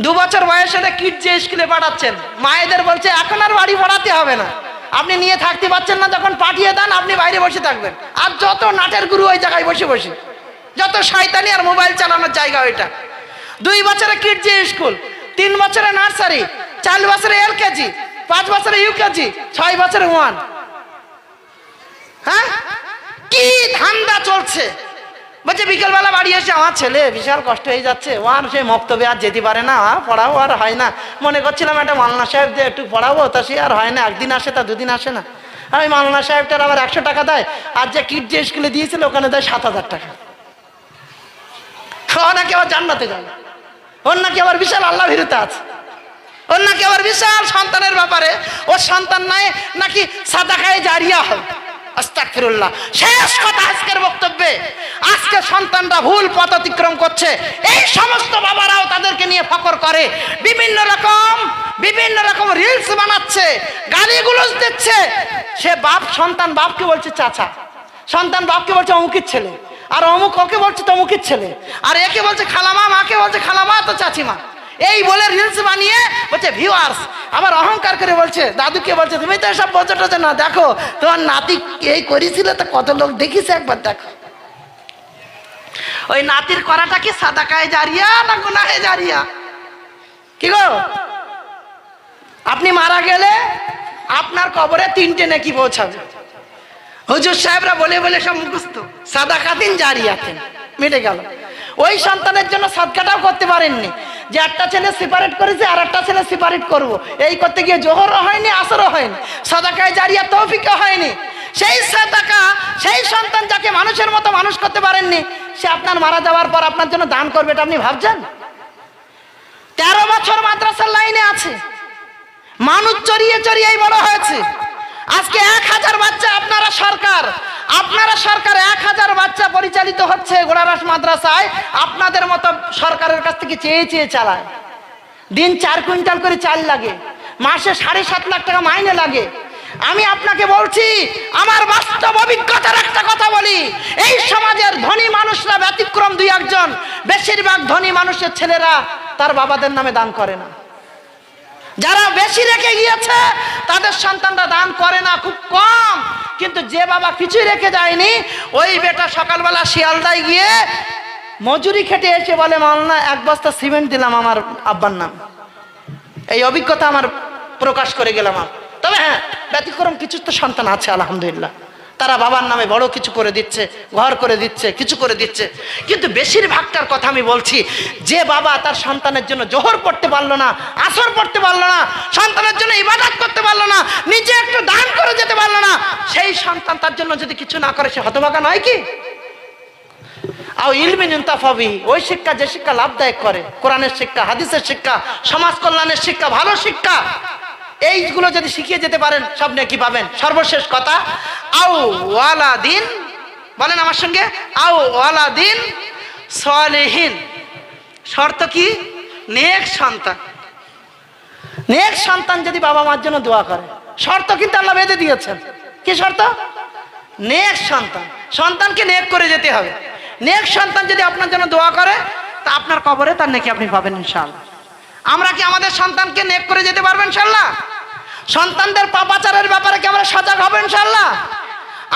2 বছর বয়সে কিড যে স্কুলে পাঠাচ্ছেন, মায়েদের বলছে এখন আর বাড়ি পড়াতে হবে না, আপনি নিয়ে থাকতে পারছেন না, যখন পাঠিয়ে দেন আপনি বাইরে বসে থাকবেন। আর যত নাটের গুরু ওই জায়গায় বসে বসে, যত শয়তানি আর মোবাইল চালানোর জায়গা ওইটা। 2 বছরে কিড যে স্কুল, 3 বছরে নার্সারি, 4 বছরে LKG, 5 বছরে UKG, 6 বছরে 1। হ্যাঁ, কি ধান্দা চলছে? বলছে বিকেলবেলা বাড়ি এসে আমার ছেলে বিশাল কষ্ট হয়ে যাচ্ছে, ওর সেই মক্তবে আর যেতে পারে না, পড়াবো আর হয় না। মনে করছিলাম একটা মাওলানা সাহেব দিয়ে একটু পড়াবো, তা সে আর হয় না, একদিন আসে তা 2 দিন আসে না। আর ওই মাওলানা সাহেবটার আবার 100 টাকা দেয়, আর যে কিড যে স্কুলে দিয়েছিল ওখানে দেয় 7,000 টাকা। ও নাকি আবার জান্নাতে যাবে, ওর নাকি আবার বিশাল আল্লাহ ভীরুতা আছে, ওর নাকি আবার বিশাল সন্তানের ব্যাপারে, ওর সন্তান নাই নাকি সাদাকায়ে জারিয়া হবে। আস্তাগফিরুল্লাহ। শেষ কথা আজকের বক্তব্যে, আজকে সন্তানরা ভুল পথ অতিক্রম করছে, এই সমস্ত বাবারাও তাদেরকে নিয়ে ফখর করে, বিভিন্ন রকম রিলস বানাচ্ছে, গালিগুলোজ দিচ্ছে। সে বাপ, সন্তান বাপকে বলছে চাচা, সন্তান বাপকে বলছে অমুকের ছেলে, আর অমুক ওকে বলছে তমুকের ছেলে, আর একে বলছে খালামা, মাকে বলছে খালামা তো চাচিমা, এই বলে রিলস বানিয়ে বলছে ভিউয়ার্স। আবার অহংকার করে বলছে, দাদুকে বলছে তুমি তো এসব বোঝো টোঝো না, দেখো তোমার নাতি এই করেছিল তো কত লোক দেখিছে, একবার দেখো। ওই নাতির করাটা কি সাদাকায়ে জারিয়া না গুনাহে জারিয়া? কি গো, আপনি মারা গেলে আপনার কবরে 3টে নেকি পৌঁছাবে। হুজুর সাহেবরা বলে বলে সব মুখস্থ, সাদাকাতিন জারিয়াতিন, মিটে গেল। ওই সন্তানের জন্য সাদকাটাও করতে পারেননি, যে একটা ছেলে সেপারেট করেছে আর একটা ছেলে সেপারেট করবো, এই করতে গিয়ে জোহরও হয়নি, আসরও হয়নি, সাদাকায়ে জারিয়া তৌফিকও হয়নি। সেই সাদাকা, সেই সন্তান যাকে মানুষের মতো মানুষ করতে পারেননি, সে আপনার মারা যাওয়ার পর আপনার জন্য দান করবে, এটা আপনি ভাবছেন? 13 বছর মাদ্রাসার লাইনে আছে, মানুষ চড়িয়ে চড়িয়ে বড় হয়েছে। আজকে 1000 বাচ্চা, আপনারা সরকার 1000 বাচ্চা পরিচালিত হচ্ছে গোড়ারাস মাদ্রাসায়, আপনাদের মতো সরকারের কাছ থেকে চেয়ে চেয়ে চালায়। দিন 4 কুইন্টাল করে চাল লাগে, মাসে 7.5 লাখ টাকা মাইনে লাগে। আমি আপনাকে বলছি, আমার বাস্তব অভিজ্ঞতার একটা কথা বলি, এই সমাজের ধনী মানুষরা ব্যতিক্রম 2-1 জন, বেশিরভাগ ধনী মানুষের ছেলেরা তার বাবাদের নামে দান করে না। যারা বেশি রেখে গিয়েছে তাদের সন্তানরা দান করে না, খুব কম। কিন্তু যে বাবা কিছুই রেখে যায়নি, ওই বেটা সকালবেলা শিয়ালদায় গিয়ে মজুরি খেটে এসে বলে, মাওলানা 1 বস্তা সিমেন্ট দিলাম আমার আব্বার নাম। এই অভিজ্ঞতা আমার প্রকাশ করে গেলাম। তবে হ্যাঁ, ব্যতিক্রম কিছু তো সন্তান আছে আলহামদুলিল্লাহ, তারা বাবার নামে বড় কিছু করে দিচ্ছে, ঘর করে দিচ্ছে, কিছু করে দিচ্ছে। কিন্তু বেশিরভাগটার কথা আমি বলছি, যে বাবা তার সন্তানের জন্য জোহর পড়তে পারলো না, আসর পড়তে পারলো না, সন্তানের জন্য ইবাদত করতে পারলো না, নিজে একটু দান করে যেতে পারলো না, সেই সন্তান তার জন্য যদি কিছু না করে, সে হতভাগা নয় কি? আও ইলমিন ইনতাফাবি, ওই শিক্ষা যে শিক্ষা লাভদায়ক করে, কোরআনের শিক্ষা, হাদিসের শিক্ষা, সমাজ কল্যাণের শিক্ষা, ভালো শিক্ষা, এইগুলো যদি শিখিয়ে যেতে পারেন, সব নেকি পাবেন। সর্বশেষ কথা, আও ওয়ালাদিন, বলেন আমার সঙ্গে, আও ওয়ালাদিন সালেহিন। শর্ত কি? নেক সন্তান। নেক সন্তান যদি বাবা মার জন্য দোয়া করে, শর্ত কিন্তু আল্লাহ বেঁধে দিয়েছেন। কি শর্ত? নেক সন্তান। সন্তানকে নেক করে যেতে হবে। নেক সন্তান যদি আপনার জন্য দোয়া করে, তা আপনার কবরে তার নেকি আপনি পাবেন ইনশাআল্লাহ। আমরা কি আমাদের সন্তানকে নেক করে যেতে পারবেন ইনশাআল্লাহ? সন্তানদের পাপাচারের ব্যাপারে কি আমরা সজাগ হব ইনশাআল্লাহ?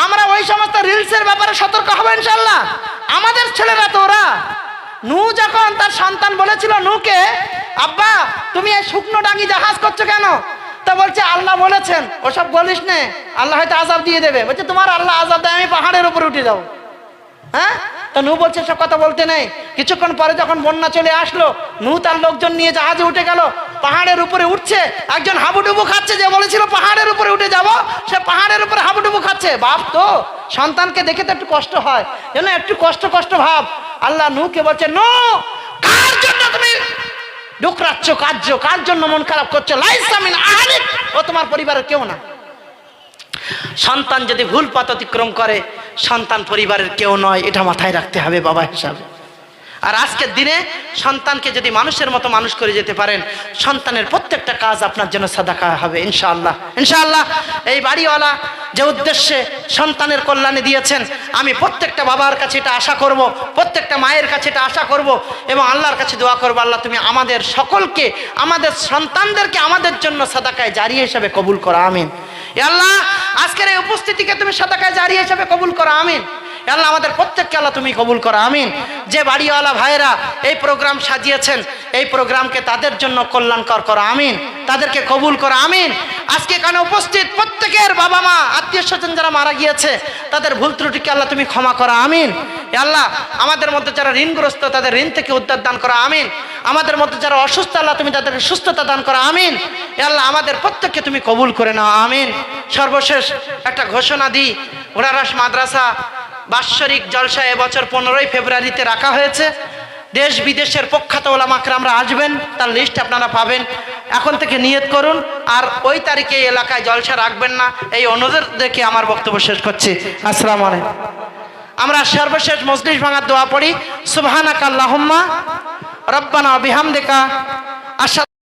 আমরা ওই সমস্ত রিলসের ব্যাপারে সতর্ক হব ইনশাআল্লাহ? আমাদের ছেলেরা তো ওরা, নূহ যখন তার সন্তান বলেছিল নূহকে, আব্বা তুমি এই শুকনো ডাঙ্গি জাহাজ করছো কেন? তা বলছে আল্লাহ বলেছেন। ওসব বলিস নে, আল্লাহ হয়তো আযাব দিয়ে দেবে। বলছে তোমার আল্লাহ আযাব দেয়, আমি পাহাড়ের উপরে উঠে যাবো। হ্যাঁ, তো নূহ বলছে সব কথা বলতে নেই। কিছুক্ষণ পরে যখন বন্যা চলে আসলো, নূহ তার লোকজন নিয়ে জাহাজে উঠে গেল, পাহাড়ের উপরে উঠছে, একজন হাবুডুবু খাচ্ছে, যে বলেছিল পাহাড়ের উপরে উঠে যাব, সে পাহাড়ের উপরে হাবুডুবু খাচ্ছে। বাপ তো সন্তানকে দেখে তো একটু কষ্ট হয়, যেন একটু কষ্ট কষ্ট ভাব। আল্লাহ নূহকে বলছে, নূহ কার জন্য তুমি ডুকরাচ্ছ, কার জন্য মন খারাপ করছো? লাইসা মিন আহলিক, ও তোমার পরিবারের কেউ না। সন্তান যদি ভুল পথ অতিক্রম করে, সন্তান পরিবারের কেউ নয়, এটা মাথায় রাখতে হবে বাবা হিসাবে। আর আজকের দিনে সন্তানকে যদি মানুষের মতো মানুষ করে যেতে পারেন, সন্তানের প্রত্যেকটা কাজ আপনার জন্য সাদাকা হবে ইনশাআল্লাহ। ইনশাআল্লাহ এই বাড়িওয়ালা যে উদ্দেশ্যে সন্তানের কল্যাণে দিয়েছেন, আমি প্রত্যেকটা বাবার কাছে এটা আশা করব, প্রত্যেকটা মায়ের কাছে এটা আশা করব, এবং আল্লাহর কাছে দোয়া করবো, আল্লাহ তুমি আমাদের সকলকে, আমাদের সন্তানদেরকে আমাদের জন্য সাদাকায়ে জারিয়া হিসাবে কবুল করো, আমিন। আল্লাহ আজকের এই উপস্থিতিকে তুমি সাদাকায়ে জারিয়া হিসাবে কবুল করো, আমিন। আল্লাহ আমাদের প্রত্যেককে আল্লাহ তুমি কবুল করো, আমিন। যে বাড়িওয়ালা ভাইয়েরা এই প্রোগ্রাম সাজিয়েছেন, এই প্রোগ্রামকে তাদের জন্য কল্যাণকর করো, আমিন। তাদেরকে কবুল করো, আমিন। আজকে এখানে উপস্থিত প্রত্যেকের বাবা মা, আত্মীয় স্বজন যারা মারা গিয়েছে, তাদের ভুল ত্রুটিকে আল্লাহ তুমি ক্ষমা করো, আমিন। আল্লাহ আমাদের মধ্যে যারা ঋণগ্রস্ত, তাদের ঋণ থেকে উদ্ধার দান করো, আমিন। আমাদের মধ্যে যারা অসুস্থ, আল্লাহ তুমি তাদেরকে সুস্থতা দান করো, আমিন। আল্লাহ আমাদের প্রত্যেককে তুমি কবুল করে নাও, আমিন। সর্বশেষ একটা ঘোষণা দিই, গোড়ারাস মাদ্রাসা বাৎসরিক জলসা এবছর 15ই ফেব্রুয়ারিতে রাখা হয়েছে। দেশ বিদেশের প্রখ্যাত ওলামা কেরামরা আসবেন, তার লিস্ট আপনারা পাবেন। এখন থেকে নিয়ত করুন, আর ওই তারিখে এই এলাকায় জলসা রাখবেন না, এই অনুরোধ দেখে আমার বক্তব্য শেষ করছি। আসসালামু আলাইকুম। আমরা সর্বশেষ মজলিস ভাঙার দোয়া পড়ি, সুবহানাকা আল্লাহুম্মা রব্বানা বিহামদিকা আশহাদু